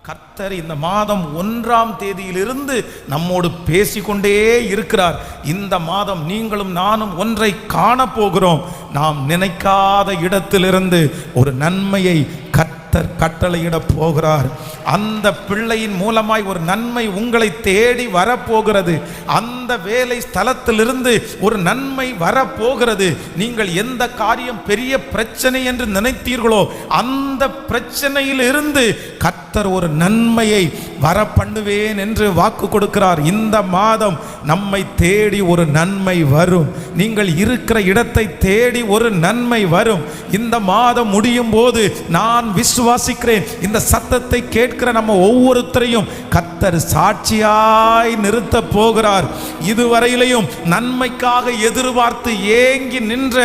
கர்த்தர் இந்த மாதம் 1ஆம் தேதியிலிருந்து நம்மோடு பேசிக்கொண்டே இருக்கிறார். இந்த மாதம் நீங்களும் நானும் ஒன்றை காணப்போகிறோம். நாம் நினைக்காத இடத்திலிருந்து ஒரு நன்மையை கர்த்தர் கட்டளையிட போகிறார். அந்த பிள்ளையின் மூலமாய் ஒரு நன்மை உங்களை தேடி வரப்போகிறது. அந்த வேலை ஸ்தலத்திலிருந்து ஒரு நன்மை வரப்போகிறது. நீங்கள் எந்த காரியம் பெரிய பிரச்சனை என்று நினைத்தீர்களோ அந்த பிரச்சனையில் இருந்து கர்த்தர் ஒரு நன்மையை வர பண்ணுவேன் என்று வாக்கு கொடுக்கிறார். இந்த மாதம் நம்மை தேடி ஒரு நன்மை வரும். நீங்கள் இருக்கிற இடத்தை தேடி ஒரு நன்மை வரும். இந்த மாதம் முடியும் போது நான் விசுவாசிக்கிறேன், இந்த சத்தத்தை கேட்கிற நம்ம ஒவ்வொருத்தரையும் கர்த்தர் சாட்சியாய் நிறுத்த போகிறார். இதுவரையிலையும் நன்மைக்காக எதிர்பார்த்து ஏங்கி நின்ற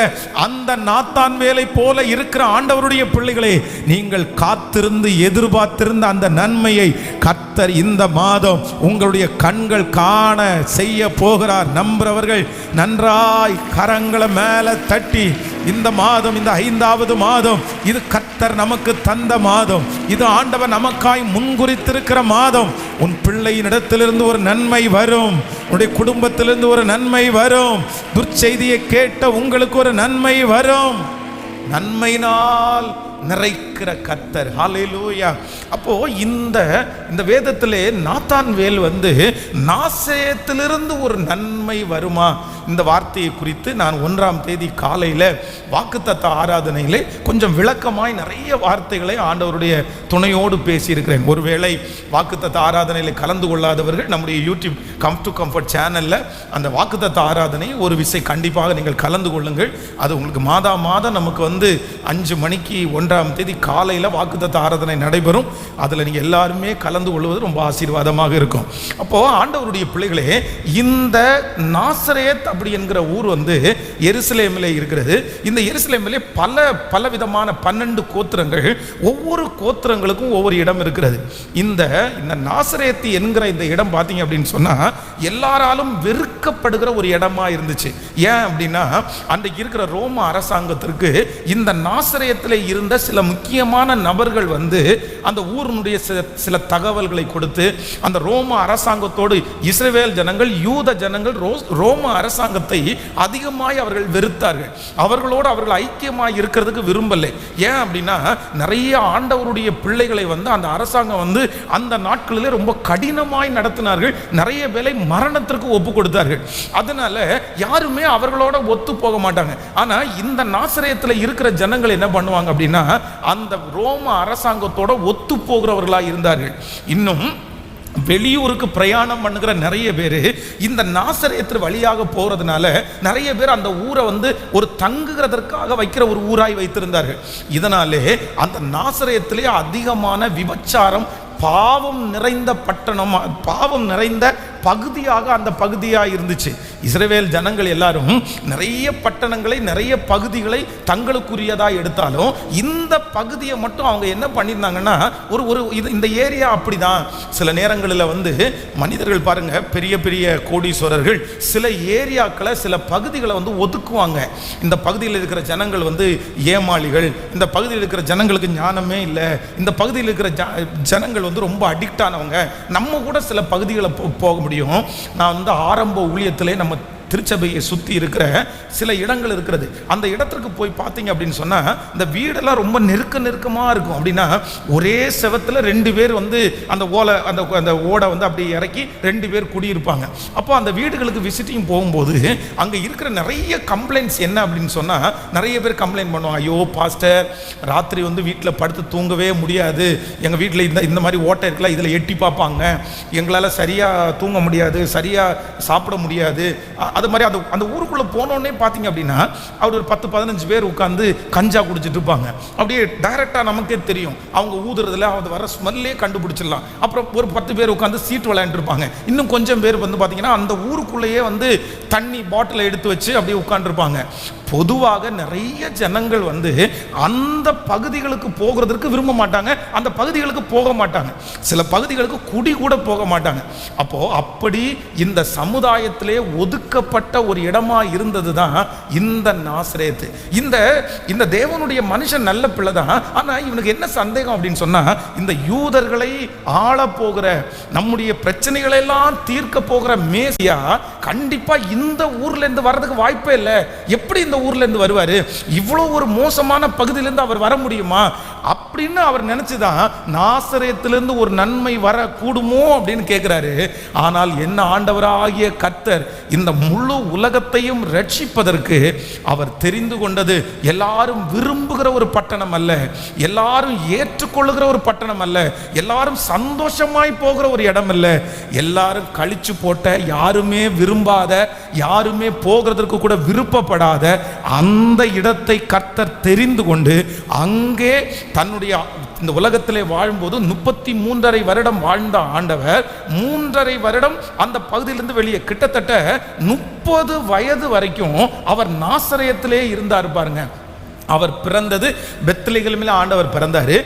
அந்த நாத்தான் வேலை போல இருக்கிற ஆண்டவருடைய பிள்ளைகளே, நீங்கள் காத்திருந்து எதிர்பார்த்திருந்த அந்த நன்மையை கர்த்தர் இந்த மாதம் உங்களுடைய கண்கள் காண செய்ய போகிறார். நம்புறவர்கள் நன்றாய் கரங்களை மேல தட்டி, இந்த மாதம், இந்த 5வது மாதம், இது கர்த்தர் நமக்கு தந்த மாதம், இது ஆண்டவர் நமக்காய் முன்குறித்திருக்கிற மாதம். உன் பிள்ளையின் இடத்திலிருந்து ஒரு நன்மை வரும், உன்னுடைய குடும்பத்திலிருந்து ஒரு நன்மை வரும், துர்ச்செய்தியை கேட்ட உங்களுக்கு ஒரு நன்மை வரும். நன்மையினால் நிறைக்கிற கர்த்தர். ஹல்லேலூயா. அப்போ இந்த வேதத்திலே நாத்தான் வேல் நாசரேத்திலிருந்து ஒரு நன்மை வருமா, இந்த வார்த்தையை குறித்து நான் 1ஆம் தேதி காலையில் வாக்குத்தத்த ஆராதனையிலே கொஞ்சம் விளக்கமாய் நிறைய வார்த்தைகளை ஆண்டவருடைய துணையோடு பேசியிருக்கிறேன். ஒருவேளை வாக்குத்தத்த ஆராதனையில் கலந்து கொள்ளாதவர்கள் நம்முடைய யூடியூப் கம் டு கம்ஃபர்ட் சேனலில் அந்த வாக்குத்தத்த ஆராதனை ஒரு விசை கண்டிப்பாக நீங்கள் கலந்து கொள்ளுங்கள். அது உங்களுக்கு மாதம் நமக்கு 5 மணிக்கு 1ஆம் தேதி காலையில் வாக்குத்தத்த ஆராதனை நடைபெறும். அதில் நீங்கள் எல்லாருமே கலந்து கொள்வது ரொம்ப ஆசீர்வாதமாக இருக்கும். அப்போது ஆண்டவருடைய பிள்ளைகளே, இந்த நாசரேத் அப்படி என்கிற ஊர் எருசலேமிலே இருக்கிறது. இந்த எருசலேமிலே பல விதமான 12 கோத்திரங்கள், ஒவ்வொரு கோத்திரங்களுக்கும் ஒவ்வொரு இடம் இருக்கிறது. இந்த நாசரேத் என்கிற இந்த இடம் பார்த்தீங்க அப்படின்னு சொன்னால் எல்லாராலும் வெறுக்கப்படுகிற ஒரு இடமா இருந்துச்சு. ஏன் அப்படின்னா அன்றைக்கு இருக்கிற ரோம அரசாங்கத்திற்கு இந்த நாசரேத்தில் இருந்த சில முக்கியமான நபர்கள் அந்த ஊரினுடைய சில தகவல்களை கொடுத்து அந்த ரோம அரசாங்கத்தோடு இஸ்ரவேல் ஜனங்கள், யூத ஜனங்கள் ரோம அரசாங்கத்தை அதிகமாய் அவர்கள் வெறுத்தார்கள். அவர்களோடு அவர்கள் ஐக்கியமாய் இருக்கிறதுக்கு விரும்பலை. ஏன் அப்படின்னா நிறைய ஆண்டவருடைய பிள்ளைகளை அந்த அரசாங்கம் அந்த நாட்களிலே ரொம்ப கடினமாய் நடத்தினார்கள். நிறைய பேரை மரணத்திற்கு ஒப்பு கொடுத்தார்கள். அதனால யாருமே அவர்களோட ஒத்து போக மாட்டாங்க. ஆனா இந்த நாசரேத்தில் இருக்கிற ஜனங்கள் என்ன பண்ணுவாங்க அப்படின்னா அந்த ரோம அரசாங்கத்தோட ஒத்து போகிறவர்களாக இருந்தார்கள். இன்னும் வெளியூருக்கு பிரயாணம் பண்ணுகிற நிறைய பேர் இந்த நாசரேத்து வழியாக போறதுனால நிறைய பேர் அந்த ஊரை ஒரு தங்குகிறதற்காக வைக்கிற ஒரு ஊராய் வைத்திருந்தார்கள். இதனாலே அந்த நாசரேத்திலே அதிகமான விபச்சாரம், பாவம் நிறைந்த பட்டணம், பாவம் நிறைந்த பகுதியாக அந்த பகுதியாக இருந்துச்சு. இஸ்ரவேல் ஜனங்கள் எல்லாரும் நிறைய பட்டணங்களை, நிறைய பகுதிகளை தங்களுக்குரியதாக எடுத்தாலும் இந்த பகுதியை மட்டும் அவங்க என்ன பண்ணியிருந்தாங்கன்னா இந்த ஏரியா அப்படிதான். சில நேரங்களில் மனிதர்கள் பாருங்க, பெரிய பெரிய கோடீஸ்வரர்கள் சில ஏரியாக்களை, சில பகுதிகளை ஒதுக்குவாங்க. இந்த பகுதியில் இருக்கிற ஜனங்கள் ஏமாளிகள், இந்த பகுதியில் இருக்கிற ஜனங்களுக்கு ஞானமே இல்லை, இந்த பகுதியில் இருக்கிற ஜனங்கள் ரொம்ப அடிக்ட் ஆனவங்க, நம்ம கூட சில பகுதிகளை போக முடியும். நான் ஆரம்ப ஊழியத்திலே நம்ம திருச்சபையை சுற்றி இருக்கிற சில இடங்கள் இருக்கிறது. அந்த இடத்திற்கு போய் பார்த்தீங்க அப்படின்னு சொன்னால் இந்த வீடெல்லாம் ரொம்ப நெருக்கமாக இருக்கும். அப்படின்னா ஒரே செவத்தில் 2 பேர் அந்த ஓலை அந்த ஓடை அப்படி இறக்கி 2 பேர் குடியிருப்பாங்க. அப்போ அந்த வீடுகளுக்கு விசிட்டிங் போகும்போது அங்கே இருக்கிற நிறைய கம்ப்ளைண்ட்ஸ் என்ன அப்படின்னு சொன்னால் நிறைய பேர் கம்ப்ளைண்ட் பண்ணுவாங்க. ஐயோ பாஸ்டர், ராத்திரி வீட்டில் படுத்து தூங்கவே முடியாது, எங்கள் வீட்டில் இந்த மாதிரி ஓட்டை இருக்கலாம், இதில் எட்டி பார்ப்பாங்க, எங்களால் சரியாக தூங்க முடியாது, சரியாக சாப்பிட முடியாது. அது மாதிரி அந்த ஊருக்குள்ளே போனோடனே பார்த்தீங்க அப்படின்னா அவர் ஒரு 10-15 பேர் உட்காந்து கஞ்சா குடிச்சிட்டு இருப்பாங்க. அப்படியே டைரெக்டாக நமக்கே தெரியும், அவங்க ஊதுறதுல அது வர ஸ்மெல்லே கண்டுபிடிச்சிடலாம். அப்புறம் ஒரு 10 பேர் உட்காந்து சீட் விளையாண்டுருப்பாங்க. இன்னும் கொஞ்சம் பேர் பார்த்தீங்கன்னா அந்த ஊருக்குள்ளேயே தண்ணி பாட்டிலை எடுத்து வச்சு அப்படியே உட்காந்துருப்பாங்க. பொதுவாக நிறைய ஜனங்கள் அந்த பகுதிகளுக்கு போகிறதுக்கு விரும்ப மாட்டாங்க, அந்த பகுதிகளுக்கு போக மாட்டாங்க. சில பகுதிகளுக்கு குடி கூட போக மாட்டாங்க. அப்போ அப்படி இந்த சமுதாயத்திலே ஒதுக்கப்பட்ட ஒரு இடமா இருந்தது தான் இந்த நாசரேத்து. இந்த தேவனுடைய மனுஷன் நல்ல பிள்ளை தான். ஆனா இவனுக்கு என்ன சந்தேகம் அப்படின்னு சொன்னா, இந்த யூதர்களை ஆள போகிற, நம்முடைய பிரச்சனைகளை எல்லாம் தீர்க்க போகிற மேசியா கண்டிப்பா இந்த ஊர்ல இருந்து வர்றதுக்கு வாய்ப்பே இல்லை. எப்படி இந்த ஊர்ல இருந்து வருவாரு? இவ்வளவு ஒரு மோசமான பகுதியிலிருந்து அவர் வர முடியுமா அப்படின்னு அவர் நினைச்சுதான் நாசரேத்திலிருந்து ஒரு நன்மை வர கூடுமோ அப்படின்னு கேட்கிறாரு. ஆனால் என்ன ஆண்டவராகிய கர்த்தர் இந்த முழு உலகத்தையும் ரட்சிப்பதற்கு அவர் தெரிந்து கொண்டது எல்லாரும் விரும்புகிற ஒரு பட்டணம் அல்ல, எல்லாரும் ஏற்றுக்கொள்ளுகிற ஒரு பட்டணம் அல்ல, எல்லாரும் சந்தோஷமாய் போகிற ஒரு இடம் அல்ல, எல்லாரும் கழிச்சு போட்ட, யாருமே விரும்பாத, யாருமே போகிறதற்கு கூட விருப்பப்படாத அந்த இடத்தை கர்த்தர் தெரிந்து கொண்டு அங்கே தன்னுடைய இந்த உலகத்திலே வாழும்போது 33.5 வருடம் வாழ்ந்த ஆண்டவர் 3.5 வருடம் அந்த பகுதியிலிருந்து வெளியே, கிட்டத்தட்ட 30 வயது வரைக்கும் அவர் நாசரேத்திலே இருந்தார் பாருங்க. அவர் பிறந்தது பெத்லெகேமில் ஆண்டவர் பிறந்தது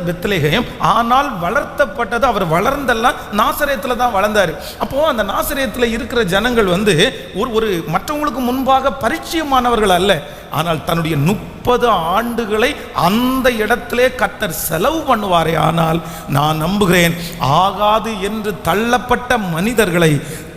பெத்லெகேம். ஆனால் வளர்த்தப்பட்டது, அவர் வளர்ந்தெல்லாம் நாசரேத்தில் தான் வளர்ந்தார். அப்போ அந்த நாசரேத்தில் இருக்கிற ஜனங்கள் ஒரு மற்றவங்களுக்கு முன்பாக பரிச்சயமானவர்கள் அல்ல. ஆனால் தன்னுடைய 30 ஆண்டுகளை அந்த இடத்திலே கர்த்தர் செலவு பண்ணுவாரே. ஆனால் நான் நம்புகிறேன், ஆகாது என்று தள்ளப்பட்ட மனிதர்களை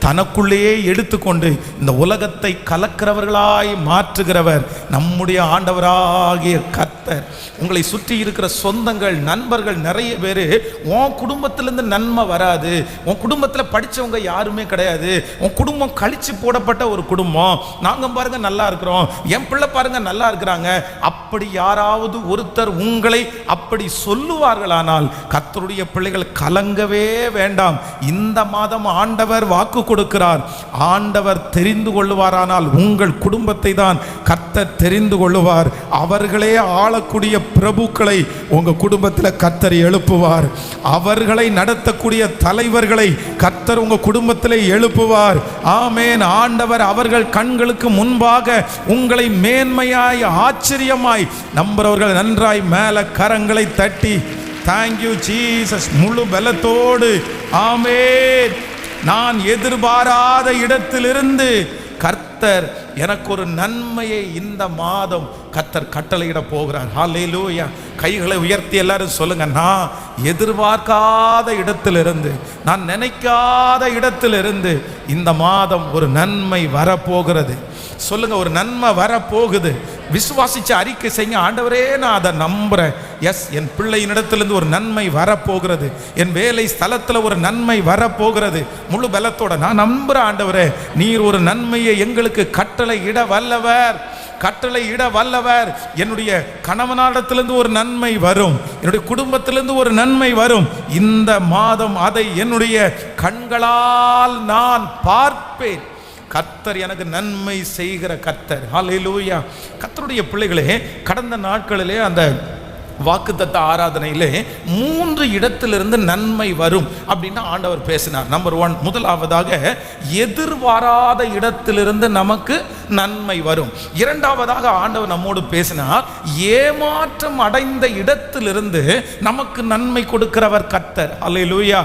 தனக்குள்ளேயே எடுத்துக்கொண்டு இந்த உலகத்தை கலக்கிறவர்களாய் மாற்றுகிறவர் நம்முடைய ஆண்டவராகிய கர்த்தர். உங்களை சுற்றி இருக்கிற சொந்தங்கள், நண்பர்கள் நிறைய பேர் உன் குடும்பத்திலிருந்து நன்மை வராது, உன் குடும்பத்தில் படித்தவங்க யாருமே கிடையாது, உன் குடும்பம் கழிச்சு போடப்பட்ட ஒரு குடும்பம், நாங்கள் பாருங்க நல்லா இருக்கிறோம், என் பிள்ளை பாருங்க நல்லா இருக்கிறாங்க, அப்படி யாராவது ஒருத்தர் உங்களை அப்படி சொல்லுவார்களானால் கர்த்தருடைய பிள்ளைகள் கலங்கவே வேண்டாம். இந்த மாதம் ஆண்டவர் வாக்கு கொடுக்கிறார். ஆண்டவர் தெரிந்து கொள்ளுவாரானால் உங்கள் குடும்பத்தை தான் கர்த்தர் தெரிந்து கொள்ளுவார். அவர்களே ஆளக்கூடிய பிரபுக்களை உங்க குடும்பத்தில் கர்த்தர் எழுப்புவார். அவர்களை நடத்தக்கூடிய தலைவர்களை கர்த்தர் உங்க குடும்பத்தில் எழுப்புவார். ஆமென். ஆண்டவர் அவர்கள் கண்களுக்கு முன்பாக உங்களை மேன்மையாய், ஆச்சரியமாய் நம்புறவர்கள் நன்றாய் மேல கரங்களை தட்டி தேங்க்யூ ஜீசஸ் முழு பலத்தோடு ஆமென். நான் எதிர்பாராத இடத்திலிருந்து கர்த்தர் எனக்கு ஒரு நன்மையை இந்த மாதம் கர்த்தர் கட்டளையிட போகிறார். ஹல்லேலூயா. கைகளை உயர்த்தி எல்லாரும் சொல்லுங்க, நான் எதிர்பார்க்காத இடத்திலிருந்து, நான் நினைக்காத இடத்திலிருந்து இந்த மாதம் ஒரு நன்மை வரப்போகிறது. சொல்லுங்க, ஒரு நன்மை வரப்போகுது. விசுவாசிச்சு அறிக்கை செய்யுங்க, ஆண்டவரே நான் அதை நம்புறேன். எஸ், என் பிள்ளையினிடத்திலிருந்து ஒரு நன்மை வரப்போகிறது, என் வேலை ஸ்தலத்தில் ஒரு நன்மை வரப்போகிறது. முழு பலத்தோட நான் நம்புறேன் ஆண்டவரே, நீர் ஒரு நன்மையை எங்களுக்கு கட்டளை இட வல்லவர், கட்டளை இட வல்லவர். என்னுடைய கணவனிடத்திலிருந்து ஒரு நன்மை வரும், என்னுடைய குடும்பத்திலிருந்து ஒரு நன்மை வரும். இந்த மாதம் அதை என்னுடைய கண்களால் நான் பார்ப்பேன். கர்த்தர் எனக்கு நன்மை செய்கிற கர்த்தர். ஹல்லேலூயா. கர்த்தருடைய பிள்ளைகளே, கடந்த நாட்களிலே அந்த வாக்குத்தத்த ஆராதனையிலே 3 இடத்திலிருந்து நன்மை வரும் அப்படின்னு ஆண்டவர் பேசினார். நம்பர் 1, முதலாவதாக எதிர்பாராத இடத்திலிருந்து நமக்கு நன்மை வரும். இரண்டாவதாக ஆண்டவர் நம்மோடு பேசினார், ஏமாற்றம் அடைந்த இடத்திலிருந்து நமக்கு நன்மை கொடுக்கிறவர் கர்த்தர். அல்லேலூயா.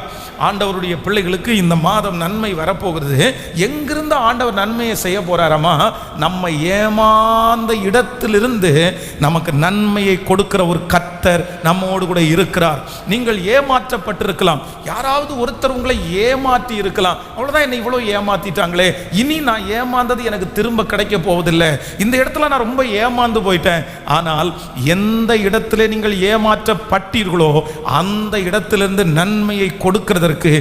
ஆண்டவருடைய பிள்ளைகளுக்கு இந்த மாதம் நன்மை வரப்போகிறது. எங்கிருந்து ஆண்டவர் நன்மையை செய்ய போறாராமா? நம்ம ஏமாந்த இடத்திலிருந்து நமக்கு நன்மையை கொடுக்கிற ஒரு கர்த்தர் நம்மோடு கூட இருக்கிறார். நீங்கள் ஏமாற்றப்பட்டிருக்கலாம், யாராவது ஒருத்தர் உங்களை ஏமாற்றி இருக்கலாம். அவ்வளவுதான், என்னை இவ்வளவு ஏமாத்திட்டாங்களே, இனி நான் ஏமாந்தது எனக்கு திரும்ப கிடைக்க போவதில்லை, இந்த இடத்துல நான் ரொம்ப ஏமாந்து போயிட்டேன். ஆனால் எந்த இடத்திலே நீங்கள் ஏமாற்றப்பட்டீர்களோ அந்த இடத்திலிருந்து நன்மையை கொடுக்கிறதற்கு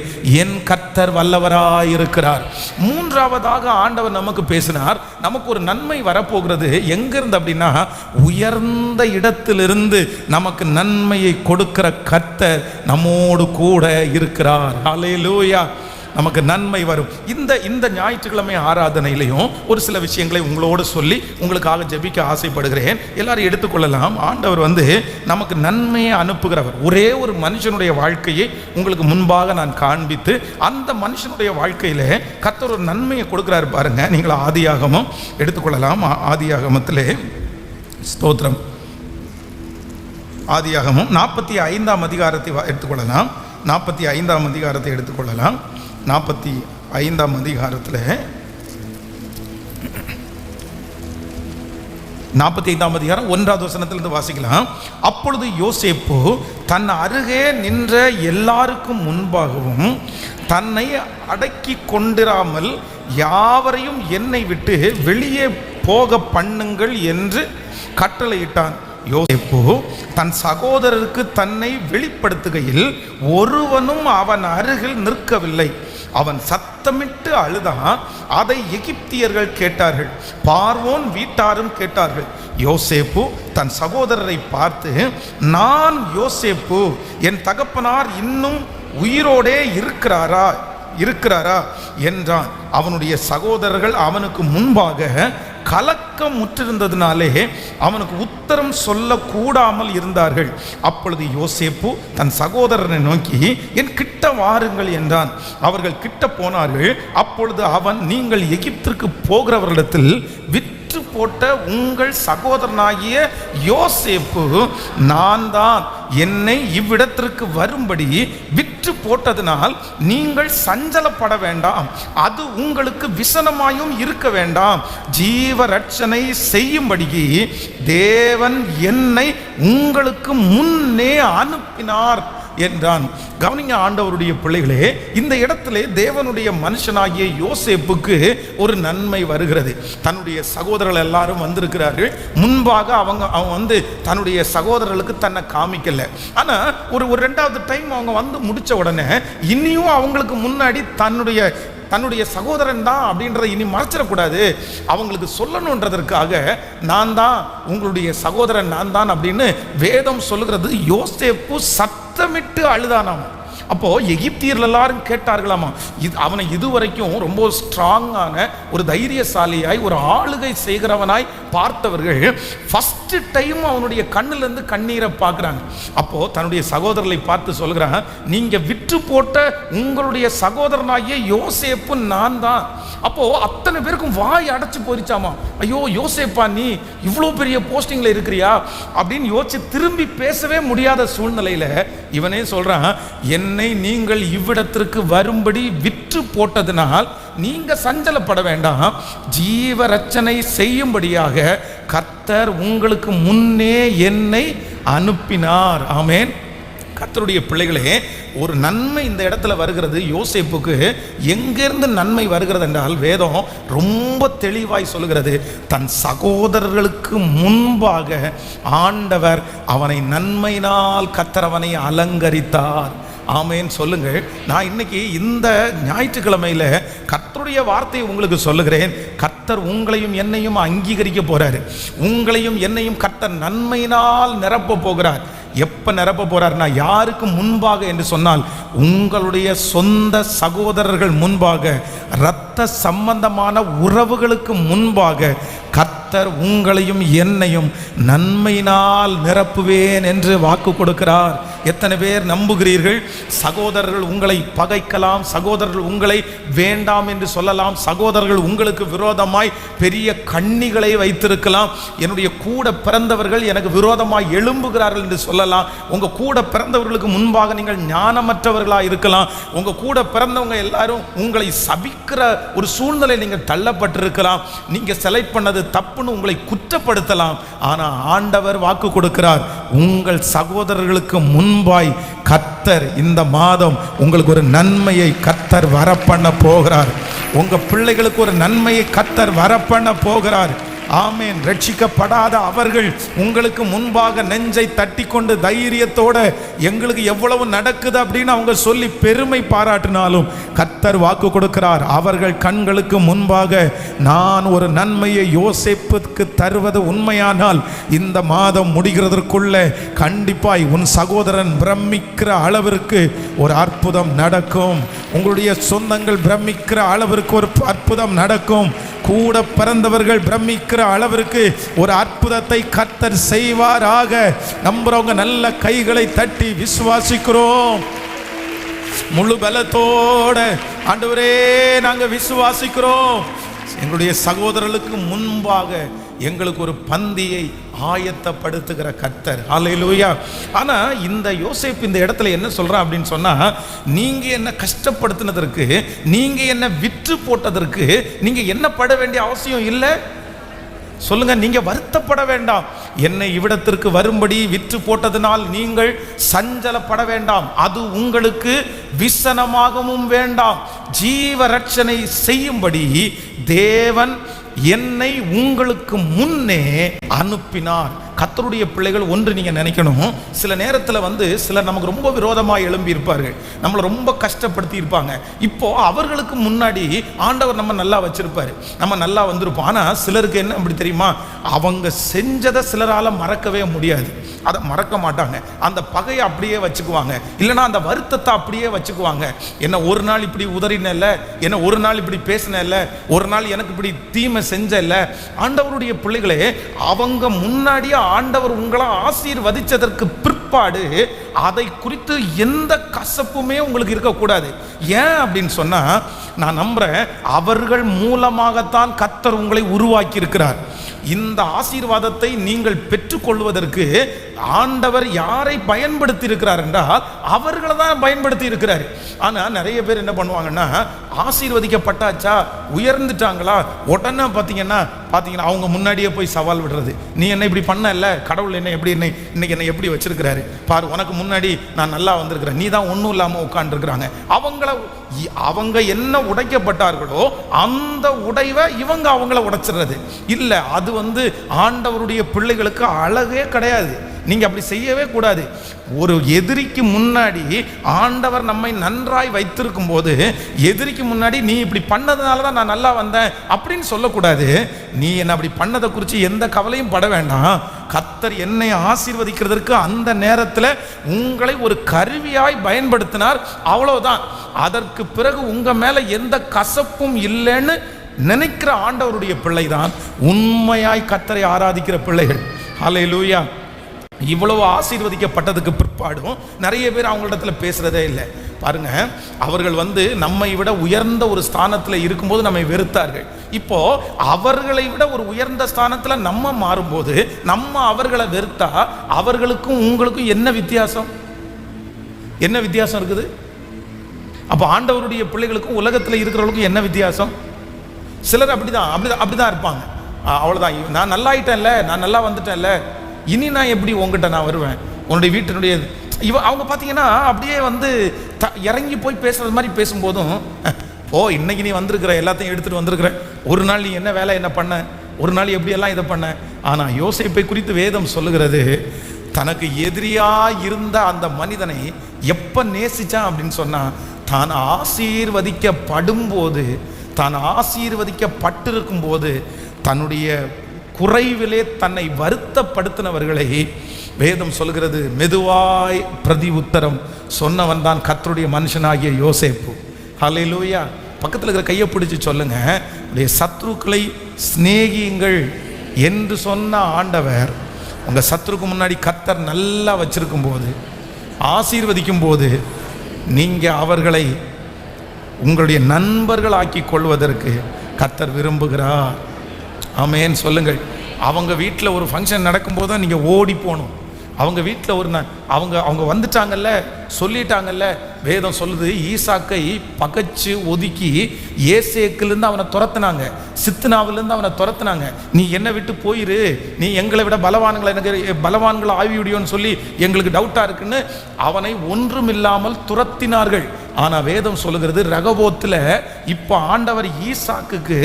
என் கர்த்தர் வல்லவராயிருக்கிறார். மூன்றாவதாக ஆண்டவர் நமக்கு பேசினார், நமக்கு ஒரு நன்மை வரப்போகிறது. எங்கிருந்து அப்படின்னா, உயர்ந்த இடத்திலிருந்து நமக்கு நன்மையை கொடுக்கிற கர்த்தர் நம்மோடு கூட இருக்கிறார். ஹல்லேலூயா. நமக்கு நன்மை வரும். இந்த ஞாயிற்றுக்கிழமை ஆராதனையிலையும் ஒரு சில விஷயங்களை உங்களோடு சொல்லி உங்களுக்காக ஜெபிக்க ஆசைப்படுகிறேன். எல்லாரும் எடுத்துக்கொள்ளலாம். ஆண்டவர் நமக்கு நன்மையை அனுப்புகிறவர். ஒரே ஒரு மனுஷனுடைய வாழ்க்கையை உங்களுக்கு முன்பாக நான் காண்பித்து அந்த மனுஷனுடைய வாழ்க்கையில கர்த்தர் ஒரு நன்மையை கொடுக்கிறாரு பாருங்க. நீங்கள் ஆதியாகமம் எடுத்துக்கொள்ளலாம். ஆதியாகமத்திலே ஸ்தோத்திரம், ஆதியாகமம் 45ஆம் அதிகாரத்தை எடுத்துக்கொள்ளலாம். 45ஆம் அதிகாரத்தை எடுத்துக்கொள்ளலாம். 45ஆம் அதிகாரத்தில் 45ஆம் அதிகாரம் 1வது வசனத்திலிருந்து வாசிக்கலாம். அப்பொழுது யோசேப்பு தன் அருகே நின்ற எல்லாருக்கும் முன்பாகவும் தன்னை அடக்கி கொண்டிராமல் யாவரையும் என்னை விட்டு வெளியே போக பண்ணுங்கள் என்று கட்டளையிட்டான். யோசேப்பு தன் சகோதரருக்கு தன்னை வெளிப்படுத்துகையில் ஒருவனும் அவன் அருகில் நிற்கவில்லை. அவன் சத்தமிட்டு அழுதான். அதை எகிப்தியர்கள் கேட்டார்கள், பார்வோன் வீட்டாரும் கேட்டார்கள். யோசேப்பு தன் சகோதரரை பார்த்து, நான் யோசேப்பு, என் தகப்பனார் இன்னும் உயிரோடே இருக்கிறாரா என்றான். அவனுடைய சகோதரர்கள் அவனுக்கு முன்பாக கலக்கம் முற்றிருந்ததினாலே அவனுக்கு உத்தரம் சொல்லக்கூடாமல் இருந்தார்கள். அப்பொழுது யோசேப்பு தன் சகோதரனை நோக்கி, என் கிட்ட வாருங்கள் என்றான். அவர்கள் கிட்ட போனார்கள். அப்பொழுது அவன், நீங்கள் எகிப்திற்கு போகிறவர்களிடத்தில் விற்று போட்ட உங்கள் சகோதரனாகிய யோசேப்பு நான் தான். என்னை இவ்விடத்திற்கு வரும்படி விற்று போட்டதினால் நீங்கள் சஞ்சலப்பட வேண்டாம், அது உங்களுக்கு விசனமாயும் இருக்க வேண்டாம். ஜீவ ரட்சனை செய்யும்படி தேவன் என்னை உங்களுக்கு முன்னே அனுப்பினார் என்றான். கவனிங்க ஆண்டவருடைய பிள்ளைகளே, இந்த இடத்திலே தேவனுடைய மனுஷனாகிய யோசேப்புக்கு ஒரு நன்மை வருகிறது. தன்னுடைய சகோதரர்கள் எல்லாரும் வந்திருக்கிறார்கள். முன்பாக அவன் வந்து தன்னுடைய சகோதரர்களுக்கு தன்னை காமிக்கல. ஆனா ஒரு 2வது டைம் அவங்க வந்து முடிச்ச உடனே இனியும் அவங்களுக்கு முன்னாடி தன்னுடைய சகோதரன் தான் அப்படின்றத இனி மறைச்சிடக்கூடாது, அவங்களுக்கு சொல்லணுன்றதற்காக நான் தான் உங்களுடைய சகோதரன், நான் தான் அப்படின்னு வேதம் சொல்லுகிறது. யோசேப்பு சத்தமிட்டு அழுதானாம். அப்போ எகிப்தியர்கள் எல்லாரும் கேட்டார்களாமா, அவனை இதுவரைக்கும் ரொம்ப ஸ்ட்ராங்கான ஒரு தைரியசாலியாய் ஒரு ஆளுகை செய்கிறவனாய் பார்த்தவர்கள் ஃபர்ஸ்ட் டைம் அவனுடைய கண்ணிலிருந்து கண்ணீரை பார்க்குறாங்க. அப்போ தன்னுடைய சகோதரர்களை பார்த்து சொல்கிறான், நீங்க விற்று போட்ட உங்களுடைய சகோதரனாகிய யோசேப்பு நான் தான். அப்போ அத்தனை பேருக்கும் வாய் அடைச்சு போயிடுச்சாமா. ஐயோ யோசேப்பா, நீ இவ்வளோ பெரிய போஸ்டிங்ல இருக்கிறியா அப்படின்னு யோசிச்சு திரும்பி பேசவே முடியாத சூழ்நிலையில இவனே சொல்றான், என்னை நீங்கள் இவ்விடத்திற்கு வரும்படி விற்று போட்டதினால் நீங்க சஞ்சலப்பட வேண்டாம், ஜீவ ரட்சனை செய்யும்படியாக கர்த்தர் உங்களுக்கு முன்னே என்னை அனுப்பினார். ஆமென். கர்த்தருடைய பிள்ளைகளே, ஒரு நன்மை இந்த இடத்துல வருகிறது. யோசேப்புக்கு எங்கிருந்து நன்மை வருகிறது என்றால் வேதம் ரொம்ப தெளிவாய் சொல்லுகிறது, தன் சகோதரர்களுக்கு முன்பாக ஆண்டவர் அவனை நன்மையினால் கர்த்தர் அவனை அலங்கரித்தார். ஆமேன் சொல்லுங்கள். நான் இன்னைக்கு இந்த ஞாயிற்றுக்கிழமையில கர்த்தருடைய வார்த்தையை உங்களுக்கு சொல்லுகிறேன். கர்த்தர் உங்களையும் என்னையும் அங்கீகரிக்க போறாரு. உங்களையும் என்னையும் கர்த்தர் நன்மையினால் நிரப்ப போகிறார். எப்ப நிரப்ப போறார்னா, யாருக்கு முன்பாக என்று சொன்னால் உங்களுடைய சொந்த சகோதரர்கள் முன்பாக, இரத்த சம்பந்தமான உறவுகளுக்கு முன்பாக கர்த்தர் உங்களையும் என்னையும் நன்மையினால் நிரப்புவேன் என்று வாக்கு கொடுக்கிறார். எத்தனை பேர் நம்புகிறீர்கள்? சகோதரர்கள் உங்களை பகைக்கலாம், சகோதரர்கள் உங்களை வேண்டாம் என்று சொல்லலாம், சகோதரர்கள் உங்களுக்கு விரோதமாய் பெரிய கண்ணிகளை வைத்திருக்கலாம், என்னுடைய கூட பிறந்தவர்கள் எனக்கு விரோதமாய் எழும்புகிறார்கள் என்று சொல்லலாம். உங்க கூட பிறந்தவர்களுக்கு முன்பாக நீங்கள் ஞானமற்றவர்களாக இருக்கலாம். உங்க கூட பிறந்தவங்க எல்லாரும் உங்களை சபிக்கிற ஒரு சூழ்நிலை நீங்கள் தள்ளப்பட்டிருக்கலாம். நீங்க செலக்ட் பண்ணது தப்புன்னு உங்களை குற்றப்படுத்தலாம். ஆனா ஆண்டவர் வாக்கு கொடுக்கிறார், உங்கள் சகோதரர்களுக்கு முன்பாய் கர்த்தர் இந்த மாதம் உங்களுக்கு ஒரு நன்மையை கர்த்தர் வரப்பண்ண போகிறார். உங்க பிள்ளைகளுக்கு ஒரு நன்மையை கர்த்தர் வரப்பண்ண போகிறார். ஆமேன். ரட்சிக்கப்படாத அவர்கள் உங்களுக்கு முன்பாக நெஞ்சை தட்டி கொண்டு தைரியத்தோட எங்களுக்கு எவ்வளவு நடக்குது அப்படின்னு அவங்க சொல்லி பெருமை பாராட்டினாலும் கர்த்தர் வாக்கு கொடுக்கிறார், அவர்கள் கண்களுக்கு முன்பாக நான் ஒரு நன்மையை யோசேப்புக்கு தருவது உண்மையானால் இந்த மாதம் முடிகிறதற்குள்ள கண்டிப்பாய் உன் சகோதரன் பிரமிக்கிற அளவிற்கு ஒரு அற்புதம் நடக்கும். உங்களுடைய சொந்தங்கள் பிரமிக்கிற அளவிற்கு ஒரு அற்புதம் நடக்கும். கூட பிறந்தவர்கள் பிரமிக்கிற அளவிற்கு ஒரு அற்புதத்தை கர்த்தர் செய்வாராக. நம்புறவங்க நல்ல கைகளை தட்டி விசுவாசிக்கிறோம். முழு பலத்தோட ஆண்டவரே நாங்க விசுவாசிக்கிறோம். எங்களுடைய சகோதரர்களுக்கு முன்பாக எங்களுக்கு ஒரு பந்தியை ஆயத்தப்படுத்துகிற கர்த்தர். ஹல்லேலூயா. ஆனா இந்த யோசேப்பு இந்த இடத்துல என்ன சொல்றான் அப்படின்னு சொன்னா, நீங்க என்ன கஷ்டப்படுத்தினதற்கு, நீங்க என்ன விற்று போட்டதற்கு நீங்க என்ன பட வேண்டிய அவசியம் இல்லை. சொல்லுங்க, நீங்க வருத்தப்பட வேண்டாம். என்னை இவ்விடத்திற்கு வரும்படி விற்று போட்டதனால் நீங்கள் சஞ்சலப்பட வேண்டாம். அது உங்களுக்கு விசனமாகவும் வேண்டாம். ஜீவ ரட்சனை செய்யும்படி தேவன் என்னை உங்களுக்கு முன்னே அனுப்பினார். கர்த்தருடைய பிள்ளைகள் ஒன்று நீங்க நினைக்கணும், சில நேரத்தில் சிலர் நமக்கு ரொம்ப விரோதமாக எழும்பி இருப்பார்கள், நம்மளை ரொம்ப கஷ்டப்படுத்தி இருப்பாங்க. இப்போ அவர்களுக்கு முன்னாடி ஆண்டவர் நம்ம நல்லா வச்சிருப்பாரு, நம்ம நல்லா வந்திருப்போம். ஆனால் சிலருக்கு என்ன அப்படி தெரியுமா, அவங்க செஞ்சதை சிலரால் மறக்கவே முடியாது, அதை மறக்க மாட்டாங்க. அந்த பகையை அப்படியே வச்சுக்குவாங்க, இல்லைன்னா அந்த வருத்தத்தை அப்படியே வச்சுக்குவாங்க. என்ன ஒரு நாள் இப்படி உதறினல்ல, என்ன ஒரு நாள் இப்படி பேசினல்ல, ஒரு நாள் எனக்கு இப்படி தீமை செஞ்சல்ல. ஆண்டவருடைய பிள்ளைகளே, அவங்க முன்னாடியே ஆண்டவர் உங்களை ஆசீர்வதிச்சதற்கு பிற்பாடு அதை குறித்து எந்த கசப்புமே உங்களுக்கு இருக்கக்கூடாது. ஏன் அப்படின்னு சொன்னா, நான் நம்புறேன் அவர்கள் மூலமாகத்தான் கர்த்தர் உங்களை உருவாக்கி இருக்கிறார். இந்த ஆசீர்வாதத்தை நீங்கள் பெற்றுக்கொள்வதற்கு ஆண்டவர் யாரை பயன்படுத்தி இருக்கிறார் என்றால் அவர்களை தான் பயன்படுத்தி இருக்கிறார். ஆனால் நிறைய பேர் என்ன பண்ணுவாங்கன்னா, ஆசீர்வதிக்கப்பட்டாச்சா, உயர்ந்துட்டாங்களா, உடனே பார்த்தீங்கன்னா அவங்க முன்னாடியே போய் சவால் விடுறது. நீ என்ன இப்படி பண்ணல, கடவுள் என்ன எப்படி இன்னைக்கு என்ன எப்படி வச்சிருக்கிறாரு பாரு, உனக்கு முன்னாடி நான் நல்லா வந்திருக்கிறேன், நீ தான் ஒன்றும் இல்லாமல் உட்காந்துருக்கிறாங்க. அவங்க என்ன உடைக்கப்பட்டார்களோ அந்த உடைவை இவங்க அவங்கள உடைச்சிடுறது இல்லை. அது ஆண்டவருடைய பிள்ளைகளுக்கு அழகே கிடையாது. நீங்க அப்படி செய்யவே கூடாது. ஒரு எதிரிக்கு முன்னாடி ஆண்டவர் நம்மை நன்றாய் வைத்திருக்கும் போது, எதிரிக்கு முன்னாடி நீ இப்படி பண்ணதுனால தான் நான் நல்லா வந்தேன் அப்படின்னு சொல்லக்கூடாது. நீ என்ன அப்படி பண்ணதை குறித்து எந்த கவலையும் பட வேண்டாம். கர்த்தர் என்னை ஆசீர்வதிக்கிறதுக்கு அந்த நேரத்தில் உங்களை ஒரு கருவியாய் பயன்படுத்தினார், அவ்வளவுதான். அதற்கு பிறகு உங்க மேல எந்த கசப்பும் இல்லைன்னு நினைக்கிற ஆண்டவருடைய பிள்ளை தான் உண்மையாய் கர்த்தரை ஆராதிக்கிற பிள்ளைகள். ஹல்லேலூயா. இவ்வளவு ஆசீர்வதிக்கப்பட்டதுக்கு பிற்பாடும் நிறைய பேர் அவங்களிடத்துல பேசுறதே இல்லை. பாருங்க, அவர்கள் நம்மை விட உயர்ந்த ஒரு ஸ்தானத்தில் இருக்கும்போது நம்மை வெறுத்தார்கள். இப்போ அவர்களை விட ஒரு உயர்ந்த ஸ்தானத்தில் நம்ம மாறும்போது நம்ம அவர்களை வெறுத்தா அவர்களுக்கும் உங்களுக்கும் என்ன வித்தியாசம்? என்ன வித்தியாசம் இருக்குது? அப்போ ஆண்டவருடைய பிள்ளைகளுக்கும் உலகத்தில் இருக்கிறவங்களுக்கும் என்ன வித்தியாசம்? சிலர் அப்படிதான் இருப்பாங்க. அவ்வளோதான், நான் நல்லா ஆயிட்டேன்ல, நான் நல்லா வந்துட்டேன்ல, இனி நான் எப்படி உங்ககிட்ட நான் வருவேன், உன்னுடைய வீட்டினுடைய அவங்க பார்த்தீங்கன்னா அப்படியே இறங்கி போய் பேசுறது மாதிரி பேசும்போதும், இன்னைக்கு நீ வந்திருக்கிற எல்லாத்தையும் எடுத்துட்டு வந்திருக்கிற, ஒரு நாள் நீ என்ன வேலை என்ன பண்ண, ஒரு நாள் எப்படியெல்லாம் இதை பண்ண. ஆனால் யோசேப்பை குறித்து வேதம் சொல்லுகிறது, தனக்கு எதிரியா இருந்த அந்த மனிதனை எப்ப நேசிச்சான் அப்படின்னு சொன்னா, தான் ஆசீர்வதிக்கப்படும் போது, தான் ஆசீர்வதிக்கப்பட்டிருக்கும் போது தன்னுடைய குறைவிலே தன்னை வருத்தப்படுத்தினவர்களை வேதம் சொல்கிறது மெதுவாய் பிரதி உத்தரம் சொன்னவன் தான் கர்த்தருடைய மனுஷனாகிய யோசேப்பு. ஹல்லேலூயா. பக்கத்தில் இருக்கிற கையை பிடிச்சு சொல்லுங்க, உடைய சத்ருக்களை சிநேகியுங்கள் என்று சொன்ன ஆண்டவர் உங்க சத்ருக்கு முன்னாடி கர்த்தர் நல்லா வச்சிருக்கும் போது, ஆசீர்வதிக்கும் போது, நீங்க அவர்களை உங்களுடைய நண்பர்கள் ஆக்கி கொள்வதற்கு கர்த்தர் விரும்புகிறார். ஆமென் சொல்லுங்கள். அவங்க வீட்டில் ஒரு ஃபங்க்ஷன் நடக்கும்போது தான் நீங்கள் ஓடி போகணும். அவங்க வீட்டில் அவங்க வந்துட்டாங்கல்ல, சொல்லிட்டாங்கல்ல, வேதம் சொல்லுது, ஈசாக்கை பகைச்சு ஒதுக்கி ஏசேக்கிலிருந்து அவனை துரத்துனாங்க, சித்னாவிலிருந்து அவனை துரத்துனாங்க. நீ என்னை விட்டு போயிரு, நீ எங்களை விட பலவான்களை ஆய்விடியோன்னு சொல்லி எங்களுக்கு டவுட்டாக இருக்குன்னு அவனை ஒன்றுமில்லாமல் துரத்தினார்கள். ஆனால் வேதம் சொல்லுகிறது, ரகபோத்தில் இப்போ ஆண்டவர் ஈசாக்குக்கு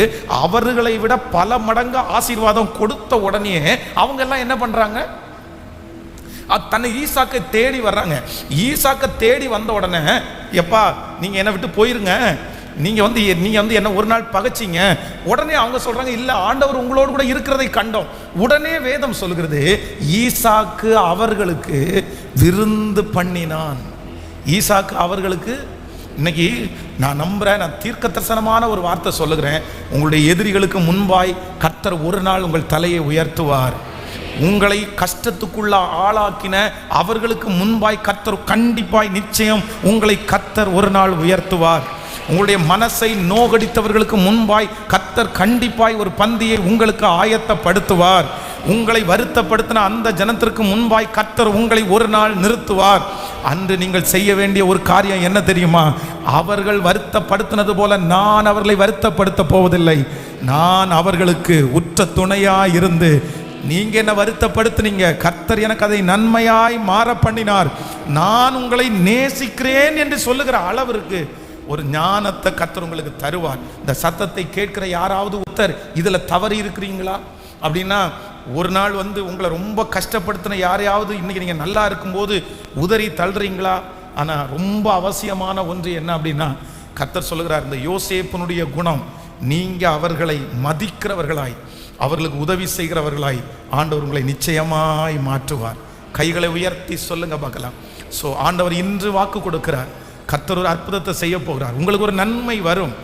அவர்களை விட பல மடங்கு ஆசீர்வாதம் கொடுத்த உடனே அவங்க எல்லாம் என்ன பண்ணுறாங்க, தன்னை ஈசாக்கை தேடி வர்றாங்க. ஈசாக்கை தேடி வந்த உடனே, எப்பா நீங்கள் என்னை விட்டு போயிருங்க, நீங்கள் என்ன ஒரு நாள் பகைச்சிங்க. உடனே அவங்க சொல்கிறாங்க, இல்லை ஆண்டவர் உங்களோடு கூட இருக்கிறதை கண்டோம். உடனே வேதம் சொல்கிறது, ஈசாக்கு அவர்களுக்கு விருந்து பண்ணினான். ஈசாக்கு அவர்களுக்கு, இன்னைக்கு நான் நம்புகிறேன், நான் தீர்க்க தரிசனமான ஒரு வார்த்தை சொல்லுகிறேன், உங்களுடைய எதிரிகளுக்கு முன்பாய் கர்த்தர் ஒரு நாள் உங்கள் தலையை உயர்த்துவார். உங்களை கஷ்டத்துக்குள்ள ஆளாக்கின அவர்களுக்கு முன்பாய் கர்த்தர் கண்டிப்பாய் நிச்சயம் உங்களை கர்த்தர் ஒரு நாள் உயர்த்துவார். உங்களுடைய மனசை நோகடித்தவர்களுக்கு முன்பாய் கர்த்தர் கண்டிப்பாய் ஒரு பந்தியை உங்களுக்கு ஆயத்தப்படுத்துவார். உங்களை வருத்தப்படுத்தின அந்த ஜனத்திற்கு முன்பாய் கர்த்தர் உங்களை ஒரு நாள் நிறுத்துவார். அன்று நீங்கள் செய்ய வேண்டிய ஒரு காரியம் என்ன தெரியுமா? அவர்கள் வருத்தப்படுத்தினது போல நான் அவர்களை வருத்தப்படுத்த போவதில்லை. நான் அவர்களுக்கு உற்ற துணையாய் இருந்து, நீங்க என்ன வருத்தப்படுத்தினீங்க, கர்த்தர் எனக்கு அதை நன்மையாய் மாற பண்ணினார், நான் உங்களை நேசிக்கிறேன் என்று சொல்லுகிற அளவிற்கு ஒரு ஞானத்தை கர்த்தர் உங்களுக்கு தருவார். இந்த சத்தத்தை கேட்கிற யாராவது ஒருத்தர் இதுல தவறி இருக்கிறீங்களா அப்படின்னா, ஒரு நாள் உங்களை ரொம்ப கஷ்டப்படுத்தின யாரையாவது இன்னைக்கு நீங்க நல்லா இருக்கும்போது உதறி தள்ளுறீங்களா? ஆனா ரொம்ப அவசியமான ஒன்று என்ன அப்படின்னா, கர்த்தர் சொல்லுகிறார், இந்த யோசேப்பினுடைய குணம், நீங்க அவர்களை மதிக்கிறவர்களாய், அவர்களுக்கு உதவி செய்கிறவர்களாய் ஆண்டவர் உங்களை நிச்சயமாய் மாற்றுவார். கைகளை உயர்த்தி சொல்லுங்க பார்க்கலாம். ஸோ ஆண்டவர் இன்று வாக்கு கொடுக்கிறார், கர்த்தர் ஒரு அற்புதத்தை செய்ய போகிறார். உங்களுக்கு ஒரு நன்மை வரும்.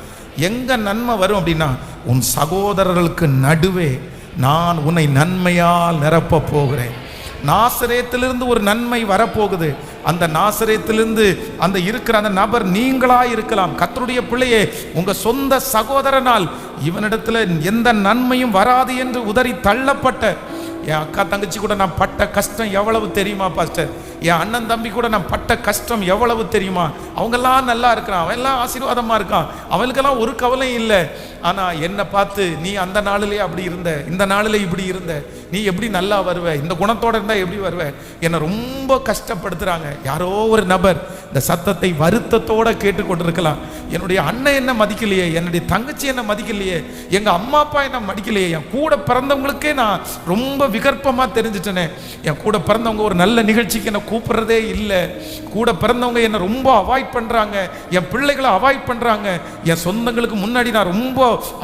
எங்க நன்மை வரும் அப்படின்னா, உன் சகோதரர்களுக்கு நடுவே நான் உன்னை நன்மையால் நிரப்ப போகிறேன். நாசரேத்திலிருந்து ஒரு நன்மை வரப்போகுது. அந்த நாசரேத்திலிருந்து அந்த இருக்கிற அந்த நபர் நீங்களாய் இருக்கலாம். கர்த்தருடைய பிள்ளையே, உங்க சொந்த சகோதரனால் இவனிடத்துல எந்த நன்மையும் வராது என்று உதறி தள்ளப்பட்ட என் அக்கா தங்கச்சி கூட நான் பட்ட கஷ்டம் எவ்வளவு தெரியுமா பாஸ்டர்? என் அண்ணன் தம்பி கூட நான் பட்ட கஷ்டம் எவ்வளவு தெரியுமா? அவங்கெல்லாம் நல்லா இருக்கிறான், அவன் எல்லாம் ஆசீர்வாதமா இருக்கான், அவனுக்கெல்லாம் ஒரு கவலையும் இல்லை. ஆனா என்னை பார்த்து, நீ அந்த நாளிலே அப்படி இருந்த, இந்த நாளிலே இப்படி இருந்த, நீ எப்படி நல்லா வருவ, இந்த குணத்தோட இருந்தா எப்படி வருவ, என்னை ரொம்ப கஷ்டப்படுத்துறாங்க. யாரோ ஒரு நபர் இந்த சத்தத்தை வருத்தத்தோட கேட்டுக்கொண்டிருக்கலாம். என்னுடைய அண்ணன் என்ன மதிக்கலையே, என்னுடைய தங்கச்சி என்ன மதிக்கலையே, எங்க அம்மா அப்பா என்ன மதிக்கலையே, என் கூட பிறந்தவங்களுக்கே நான் ரொம்ப விகற்பமா தெரிஞ்சிட்டேனே, என் கூட பிறந்தவங்க ஒரு நல்ல நிகழ்ச்சிக்கு என்னை கூப்பிடுறதே இல்லை, கூட பிறந்தவங்க என்னை ரொம்ப அவாய்ட் பண்றாங்க, என் பிள்ளைகளை அவாய்ட் பண்றாங்க, என் சொந்தங்களுக்கு முன்னாடி நான் ரொம்ப